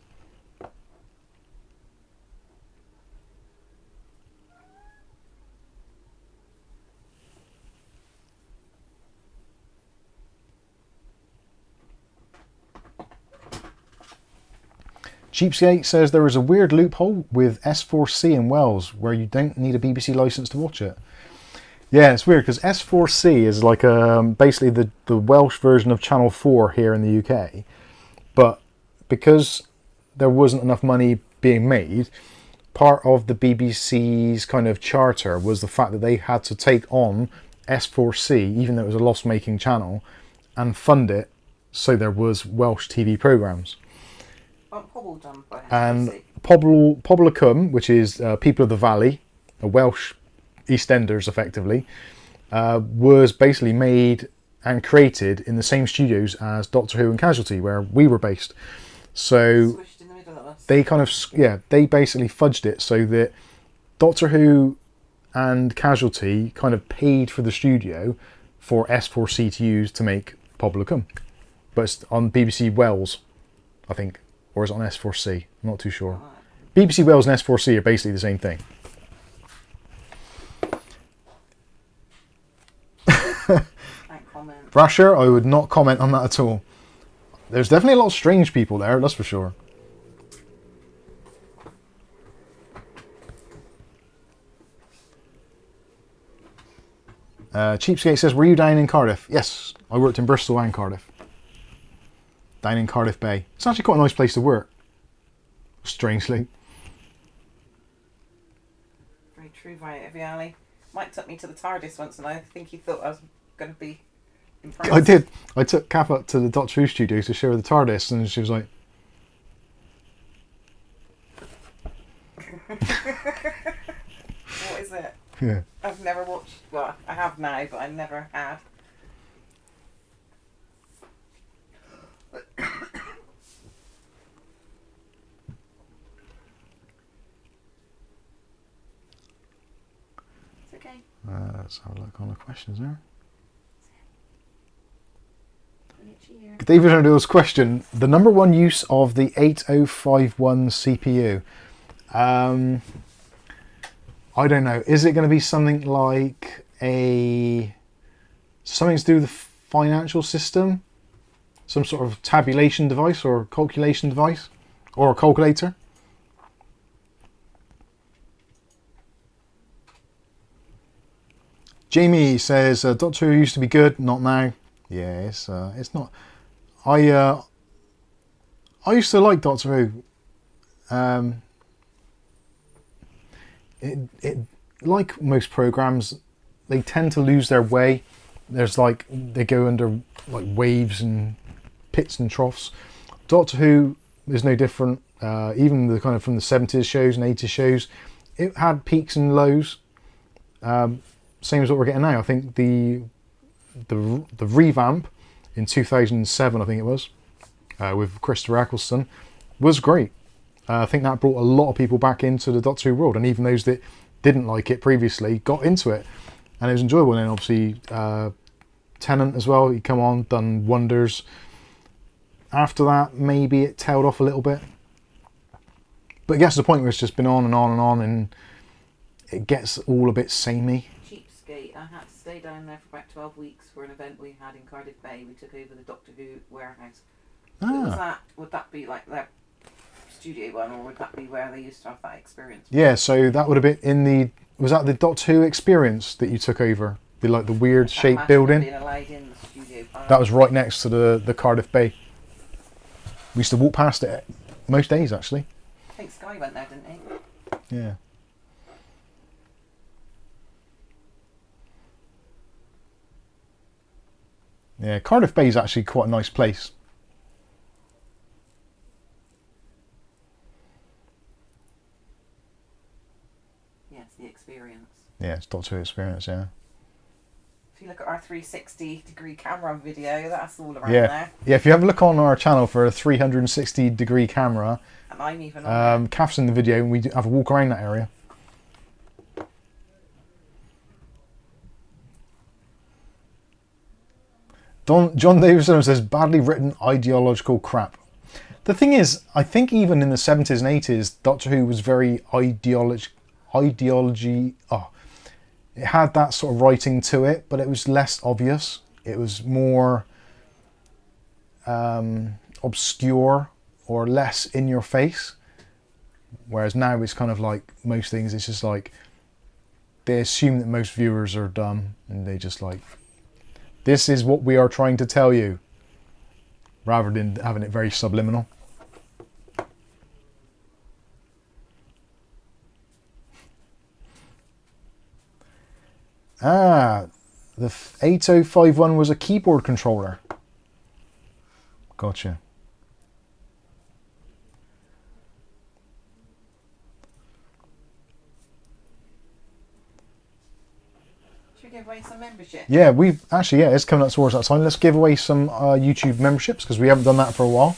Cheapskate says there is a weird loophole with S4C in Wales where you don't need a BBC licence to watch it. Yeah, it's weird because S4C is like basically the Welsh version of Channel 4 here in the UK. But because there wasn't enough money being made, part of the BBC's kind of charter was the fact that they had to take on S4C, even though it was a loss-making channel, and fund it so there was Welsh TV programmes. And Pobl y Cwm, which is People of the Valley, a Welsh EastEnders effectively, was basically made and created in the same studios as Doctor Who and Casualty, where we were based. So they kind of, they basically fudged it so that Doctor Who and Casualty kind of paid for the studio for S4C to use to make Pobl y Cwm. But it's on BBC Wales, I think. Or is it on S4C? I'm not too sure. BBC Wales and S4C are basically the same thing. Brasher, I would not comment on that at all. There's definitely a lot of strange people there, that's for sure. Cheapskate says, were you down in Cardiff? Yes, I worked in Bristol and Cardiff. Down in Cardiff Bay. It's actually quite a nice place to work. Strangely. Very true, Violet Viali. Mike took me to the TARDIS once and I think he thought I was going to be impressed. I did. I took Kath up to the Doctor Who studios to show her the TARDIS and she was like... What is it? Yeah. I've never watched... Well, I have now, but I never had. It's okay. Let's have a look on the questions there. Here. David O'Neill's question, the number one use of the 8051 CPU. I don't know. Is it going to be something like something to do with the financial system? Some sort of tabulation device or calculation device? Or a calculator? Jamie says, Doctor Who used to be good, not now. Yeah, it's not. I used to like Doctor Who. It like most programs, they tend to lose their way. There's like they go under like waves and pits and troughs. Doctor Who is no different. Even the kind of from the 70s shows and 80s shows, it had peaks and lows. Same as what we're getting now. I think the revamp in 2007, I think it was, with Christopher Eccleston, was great. I think that brought a lot of people back into the Doctor Who world, and even those that didn't like it previously got into it, and it was enjoyable. And then obviously Tennant as well, he come on, done wonders. After that, maybe it tailed off a little bit, but it gets to the point where it's just been on and on and on, and it gets all a bit samey. Cheapskate. I had to stay down there for about 12 weeks for an event we had in Cardiff Bay. We took over the Doctor Who warehouse. Ah. Would that be like their studio one, or would that be where they used to have that experience? Yeah, so that would have been in the... Was that the Doctor Who experience that you took over? The weird shaped building? Being allowed in the studio. That was right next to the Cardiff Bay. We used to walk past it most days, actually. I think Sky went there, didn't he? Yeah. Yeah, Cardiff Bay is actually quite a nice place. Yes, the experience. Yeah, it's Doctor Who experience, yeah. If you look at our 360-degree camera video, that's all around Yeah. there. Yeah, if you have a look on our channel for a 360-degree camera, And I'm even on Kath's in the video, and we do have a walk around that area. John Davison says, badly written ideological crap. The thing is, I think even in the 70s and 80s, Doctor Who was very ideology. It had that sort of writing to it, but it was less obvious. It was more obscure or less in your face. Whereas now it's kind of like most things, it's just like they assume that most viewers are dumb and they just like, this is what we are trying to tell you, rather than having it very subliminal. Ah, the 8051 was a keyboard controller. Gotcha. Should we give away some membership? Yeah, it's coming up towards that time. Let's give away some YouTube memberships, because we haven't done that for a while.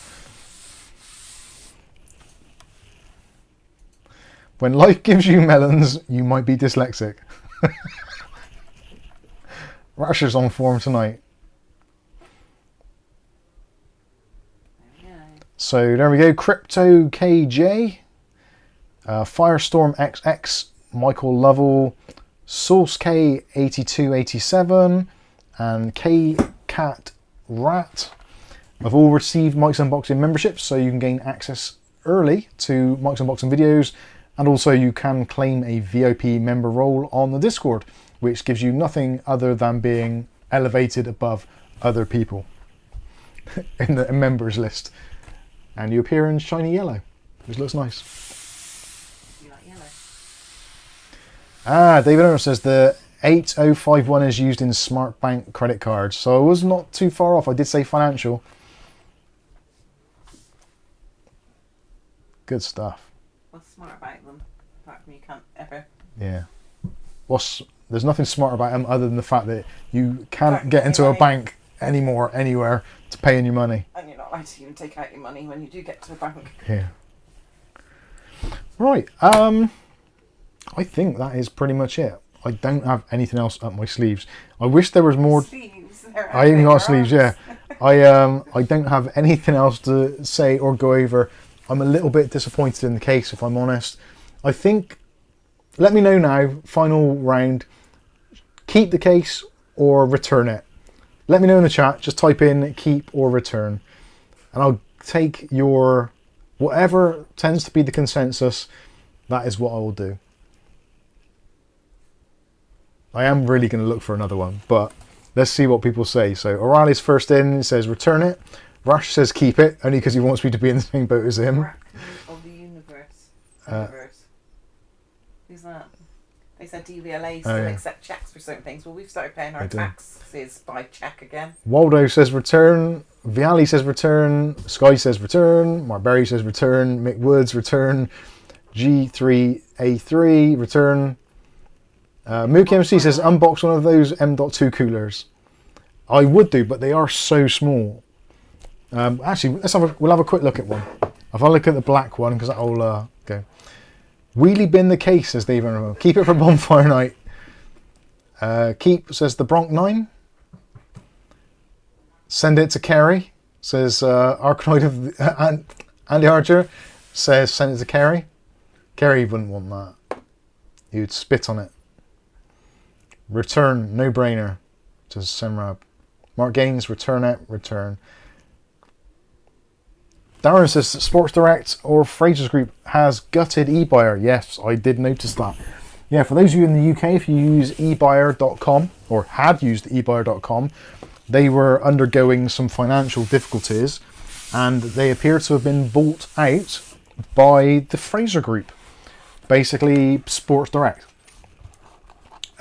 When life gives you melons, you might be dyslexic. Rasher's on form tonight. There we go. So there we go. Crypto KJ, Firestorm XX, Michael Lovell, Source K 8287, and K Cat Rat have all received Mike's Unboxing memberships, so you can gain access early to Mike's Unboxing videos, and also you can claim a VIP member role on the Discord, which gives you nothing other than being elevated above other people in the members list. And you appear in shiny yellow, which looks nice. You like yellow? Ah, David Owner says the 8051 is used in Smart Bank credit cards. So I was not too far off. I did say financial. Good stuff. What's smart about them? Apart from you can't ever. Yeah. There's nothing smart about them other than the fact that you can't get into a bank anymore, anywhere, to pay in your money. And you're not allowed to even take out your money when you do get to a bank. Yeah. Right. I think that is pretty much it. I don't have anything else up my sleeves. I wish there was more. Sleeves. I even got sleeves, yeah. I don't have anything else to say or go over. I'm a little bit disappointed in the case, if I'm honest. I think, let me know now, final round, keep the case or return it. Let me know in the chat, just type in keep or return. And I'll take your, whatever tends to be the consensus, that is what I will do. I am really going to look for another one, but let's see what people say. So O'Reilly's first in, says return it. Rash says keep it, only because he wants me to be in the same boat as him. Of the universe. Who's that? They said DVLA still accept checks for certain things. Well, we've started paying our taxes by check again. Waldo says return. Viali says return. Sky says return. Marberry says return. Mick Woods return. G3 A3 return. Mook MC says unbox one of those M.2 coolers. I would do, but they are so small. Actually, we'll have a quick look at one. If I look at the black one, because that'll go. Wheelie bin the case, says Dave. Keep it for bonfire night. Keep, says the Bronc 9. Send it to Kerry, says Arcanoid of Andy Archer, says send it to Kerry. Kerry wouldn't want that. He would spit on it. Return, no brainer, says Semrab. Mark Gaines, return it, return. Darren says Sports Direct or Fraser's Group has gutted eBuyer. Yes, I did notice that. Yeah, for those of you in the UK, if you use eBuyer.com or had used eBuyer.com, they were undergoing some financial difficulties and they appear to have been bought out by the Fraser Group. Basically, Sports Direct,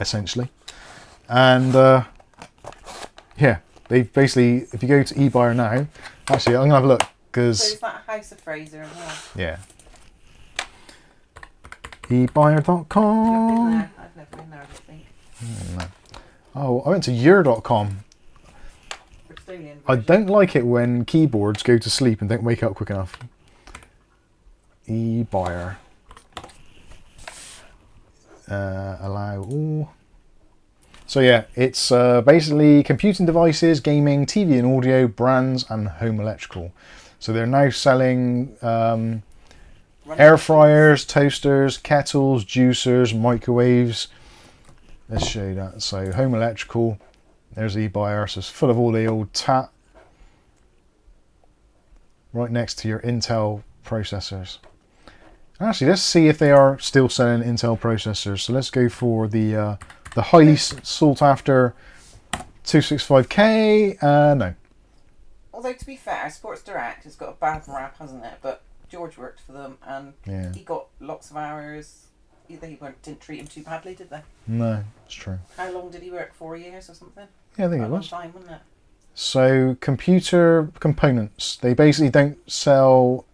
essentially. And yeah, they basically, if you go to eBuyer now, actually, I'm going to have a look. So is that House of Fraser as well? Yeah. eBuyer.com. I've never been there, I don't think. No. Oh, I went to your.com. I don't like it when keyboards go to sleep and don't wake up quick enough. eBuyer. Allow all. So yeah, it's basically computing devices, gaming, TV and audio, brands and home electrical. So they're now selling air fryers, toasters, kettles, juicers, microwaves. Let's show you that. So home electrical, there's eBuyer, so it's full of all the old tat. Right next to your Intel processors. Actually, let's see if they are still selling Intel processors. So let's go for the highly sought after 265K. No. Although to be fair, Sports Direct has got a bad rap, hasn't it? But George worked for them and he got lots of hours. They didn't treat him too badly, did they? No, it's true. How long did he work? 4 years or something? Yeah, I think it was. A long time, wasn't it? So computer components. They basically don't sell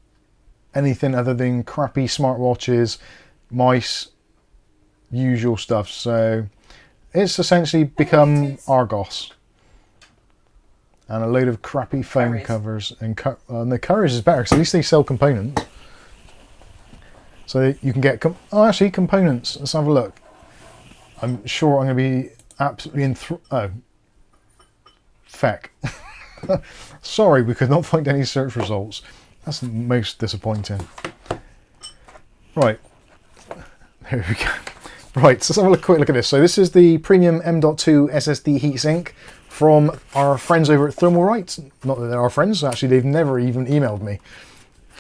anything other than crappy smartwatches, mice, usual stuff. So it's essentially become Argos. And a load of crappy phone covers. And the Courage is better because at least they sell components. So you can get, actually components. Let's have a look. I'm sure I'm going to be absolutely feck. Sorry, we could not find any search results. That's most disappointing. Right. There we go. Right, so let's have a quick look at this. So this is the premium M.2 SSD heatsink from our friends over at Thermalright. Not that they're our friends, actually they've never even emailed me.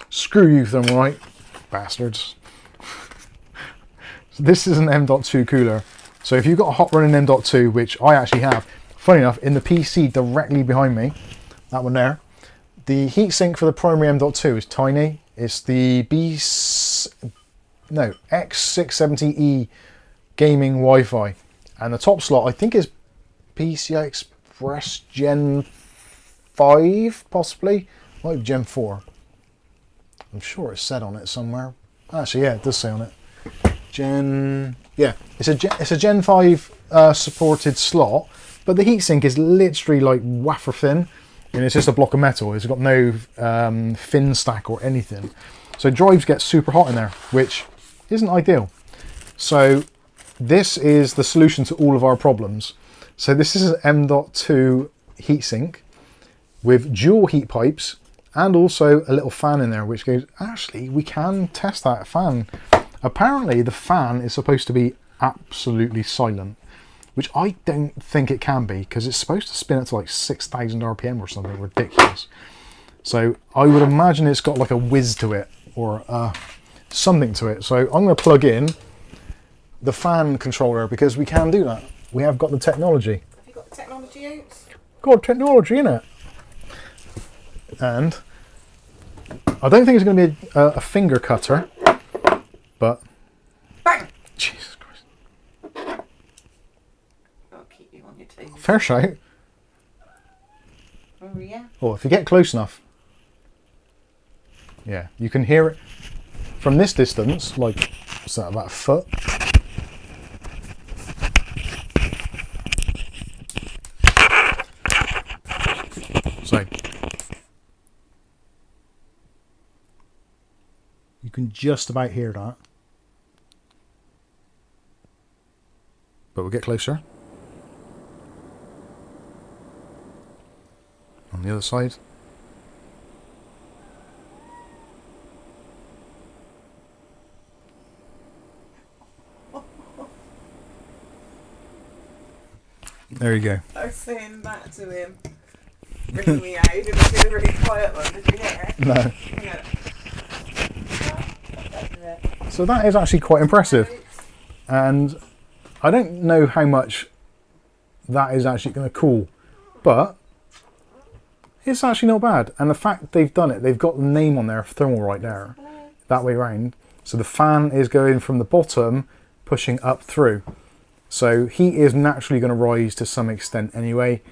Screw you, Thermalright. Bastards. So this is an M.2 cooler. So if you've got a hot running M.2, which I actually have, funny enough, in the PC directly behind me, that one there, the heatsink for the primary M.2 is tiny. It's the X670E gaming Wi-Fi, and the top slot I think is PCI Express Gen 5, possibly, might be Gen 4. I'm sure it's said on it somewhere. Actually, yeah, it does say on it. Yeah, it's a Gen 5 supported slot, but the heatsink is literally like wafer thin, and it's just a block of metal. It's got no fin stack or anything. So drives get super hot in there, which isn't ideal. So this is the solution to all of our problems. So this is an M.2 heatsink with dual heat pipes and also a little fan in there, which goes, actually, we can test that fan. Apparently the fan is supposed to be absolutely silent, which I don't think it can be, because it's supposed to spin it to like 6,000 RPM or something ridiculous. So I would imagine it's got like a whiz to it, or something to it. So I'm going to plug in the fan controller, because we can do that. We have got the technology. Have you got the technology out? Got technology in it. And I don't think it's going to be a finger cutter, but bang! Jesus Christ. I'll keep you on your toes. Fair shout. Oh yeah. Oh, if you get close enough. Yeah, you can hear it from this distance, like, what's that, about a foot? So, you can just about hear that. But we'll get closer. On the other side. There you go. I was saying that to him. Bringing me out. He did a really quiet one. Did you hear it? No. Yeah. So that is actually quite impressive. And I don't know how much that is actually going to cool, but it's actually not bad. And the fact they've done it, they've got the name on there, thermal right there, that way round. So the fan is going from the bottom, pushing up through. So heat is naturally going to rise to some extent anyway.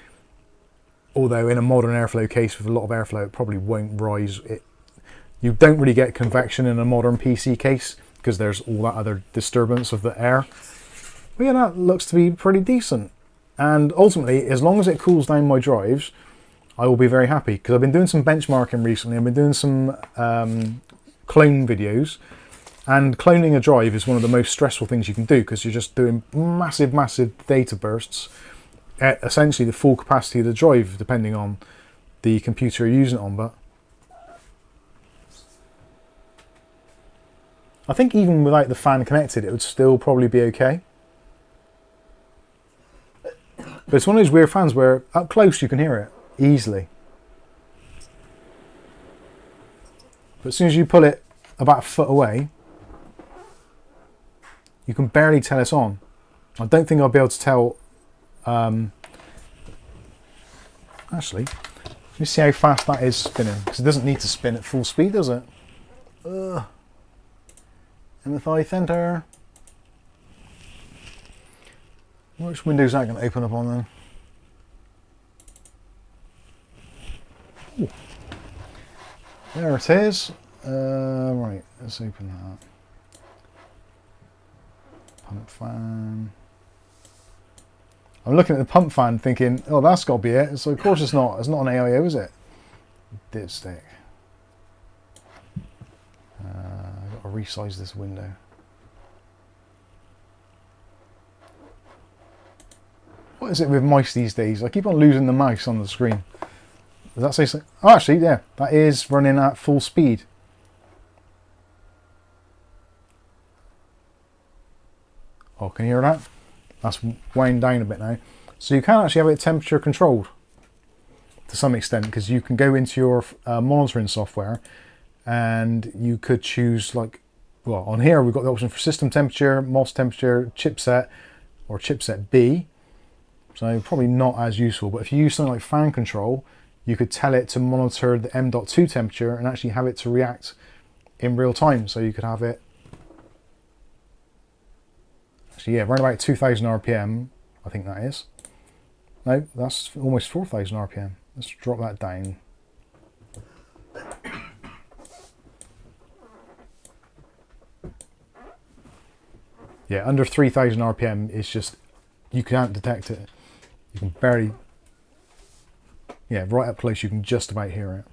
Although in a modern airflow case with a lot of airflow, it probably won't rise. You don't really get convection in a modern PC case because there's all that other disturbance of the air. But yeah, that looks to be pretty decent. And ultimately, as long as it cools down my drives, I will be very happy, because I've been doing some benchmarking recently. I've been doing some clone videos, and cloning a drive is one of the most stressful things you can do, because you're just doing massive, massive data bursts at essentially the full capacity of the drive, depending on the computer you're using it on. But I think even without the fan connected, it would still probably be okay. But it's one of those weird fans where up close you can hear it easily. But as soon as you pull it about a foot away, you can barely tell it's on. I don't think I'll be able to tell. Actually, let me see how fast that is spinning, because it doesn't need to spin at full speed, does it? MFI Center. Which window is that going to open up on then? Ooh. There it is. Right, let's open that. Pump fan. I'm looking at the pump fan thinking, oh, that's got to be it. So of course it's not. It's not an AIO, is it? Dipstick. I've got to resize this window. What is it with mice these days? I keep on losing the mouse on the screen. Does that say something? Oh, actually, yeah, that is running at full speed. Oh, can you hear that? That's wound down a bit now. So you can actually have it temperature controlled to some extent, because you can go into your monitoring software and you could choose, like, well, on here we've got the option for system temperature, MOS temperature, chipset, or chipset B, so probably not as useful. But if you use something like fan control, you could tell it to monitor the M.2 temperature and actually have it to react in real time. So you could have it, actually, yeah, around about 2000 RPM, I think that is. No, that's almost 4000 RPM. Let's drop that down. Yeah, under 3000 RPM is just, you can't detect it. You can barely, yeah, right up close you can just about hear it.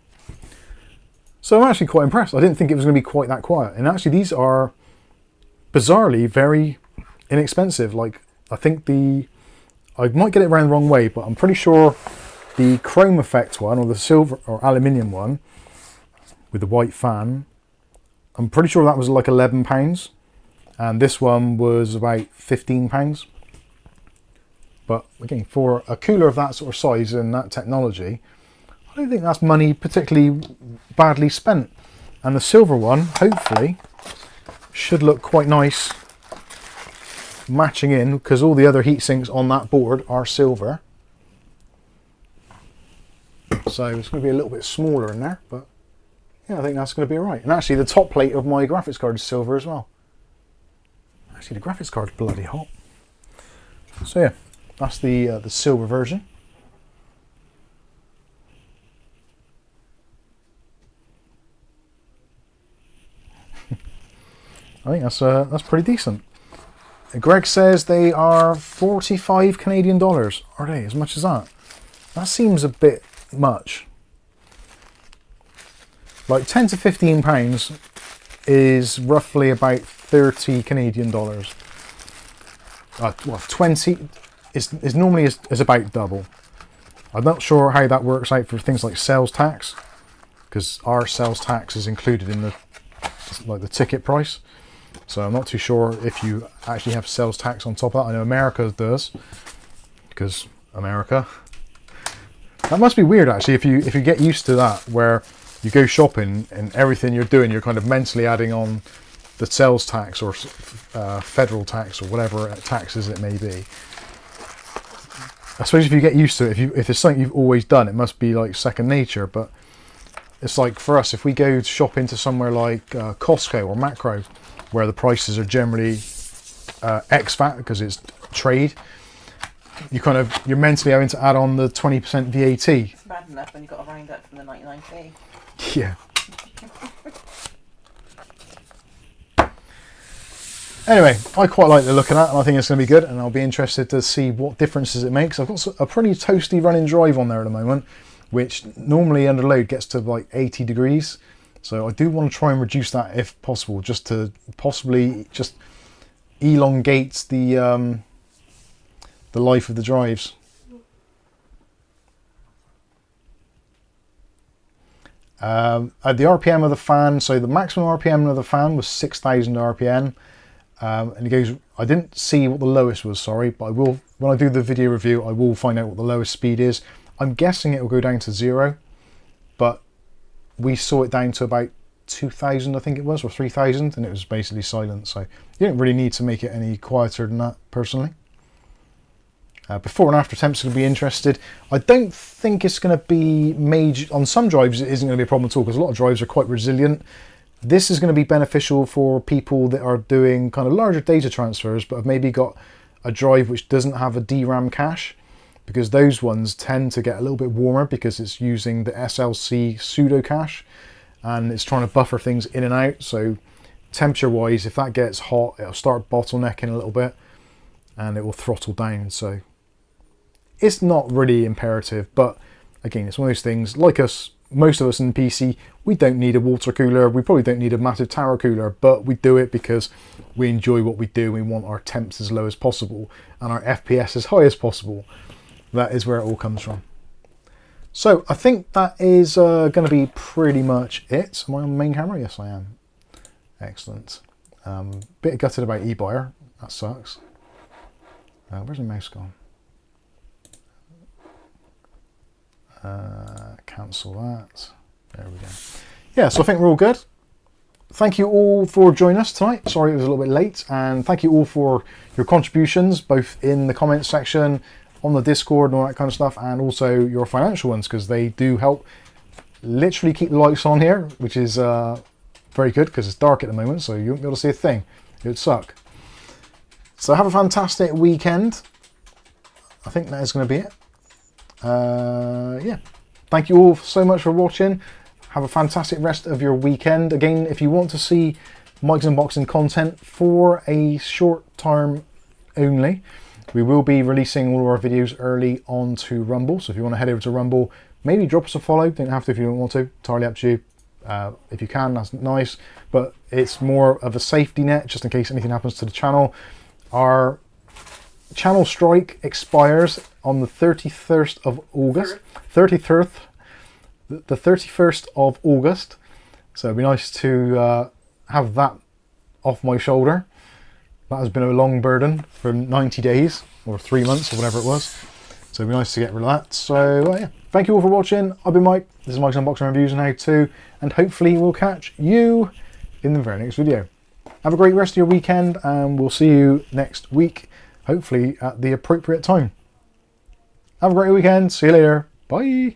So I'm actually quite impressed. I didn't think it was going to be quite that quiet. And actually these are bizarrely very inexpensive. Like, I think I might get it around the wrong way, but I'm pretty sure the chrome effect one, or the silver or aluminium one with the white fan, I'm pretty sure that was like £11. And this one was about £15. But again, for a cooler of that sort of size and that technology, I don't think that's money particularly badly spent. And the silver one, hopefully, should look quite nice matching in, because all the other heat sinks on that board are silver. So it's going to be a little bit smaller in there, but yeah, I think that's going to be alright. And actually the top plate of my graphics card is silver as well. Actually, the graphics card's bloody hot. So yeah, that's the silver version. I think that's pretty decent. Greg says they are 45 Canadian dollars. Are they as much as that? That seems a bit much. Like 10 to 15 pounds is roughly about 30 Canadian dollars. Well, 20 is normally is about double. I'm not sure how that works out for things like sales tax, because our sales tax is included in the ticket price. So I'm not too sure if you actually have sales tax on top of that. I know America does, because America. That must be weird actually, if you get used to that, where you go shopping and everything you're doing, you're kind of mentally adding on the sales tax or federal tax or whatever taxes it may be. I suppose if you get used to it, if it's something you've always done, it must be like second nature. But it's like for us, if we go shop into somewhere like Costco or Macro, where the prices are generally ex-VAT because it's trade, you're mentally having to add on the 20% VAT. It's bad enough when you've got to round up from the 99p. Yeah. Anyway, I quite like the look of that, and I think it's going to be good, and I'll be interested to see what differences it makes. I've got a pretty toasty running drive on there at the moment, which normally under load gets to like 80 degrees. So I do want to try and reduce that if possible, just to possibly just elongate the life of the drives. The RPM of the fan, so the maximum RPM of the fan was 6,000 RPM. And it goes, I didn't see what the lowest was, sorry, but I will, when I do the video review, I will find out what the lowest speed is. I'm guessing it will go down to 0, but we saw it down to about 2,000, I think it was, or 3,000, and it was basically silent, so you don't really need to make it any quieter than that, personally. Before and after temps are going to be interested. I don't think it's going to be major, on some drives it isn't going to be a problem at all, because a lot of drives are quite resilient. This is going to be beneficial for people that are doing kind of larger data transfers, but have maybe got a drive which doesn't have a DRAM cache, because those ones tend to get a little bit warmer because it's using the SLC pseudo cache and it's trying to buffer things in and out. So temperature wise, if that gets hot, it'll start bottlenecking a little bit and it will throttle down. So it's not really imperative, but again, it's one of those things, like us, most of us in PC, we don't need a water cooler, we probably don't need a massive tower cooler, but we do it because we enjoy what we do. We want our temps as low as possible and our FPS as high as possible. That is where it all comes from. So I think that is going to be pretty much it. Am I on the main camera? Yes, I am. Excellent. Bit gutted about eBuyer. That sucks. Where's the mouse gone? Cancel that. There we go. Yeah, so I think we're all good. thank you all for joining us tonight. Sorry it was a little bit late, and thank you all for your contributions, both in the comments section, on the Discord and all that kind of stuff, and also your financial ones, because they do help literally keep the lights on here, which is very good because it's dark at the moment, so you won't be able to see a thing. It would suck. So have a fantastic weekend. I think that is going to be it. Yeah. Thank you all so much for watching. Have a fantastic rest of your weekend. Again, if you want to see Mike's unboxing content for a short term only, we will be releasing all of our videos early onto Rumble. So if you want to head over to Rumble, maybe drop us a follow. Don't have to if you don't want to. Entirely up to you. If you can, that's nice. But it's more of a safety net, just in case anything happens to the channel. Our channel strike expires on the 31st of August. 33rd. The 31st of August. So it'd be nice to have that off my shoulder. That has been a long burden for 90 days or 3 months or whatever it was. So it'd be nice to get rid of that. So yeah, thank you all for watching. I've been Mike. This is Mike's Unboxing Reviews and How To. And hopefully we'll catch you in the very next video. Have a great rest of your weekend, and we'll see you next week, hopefully at the appropriate time. Have a great weekend. See you later. Bye.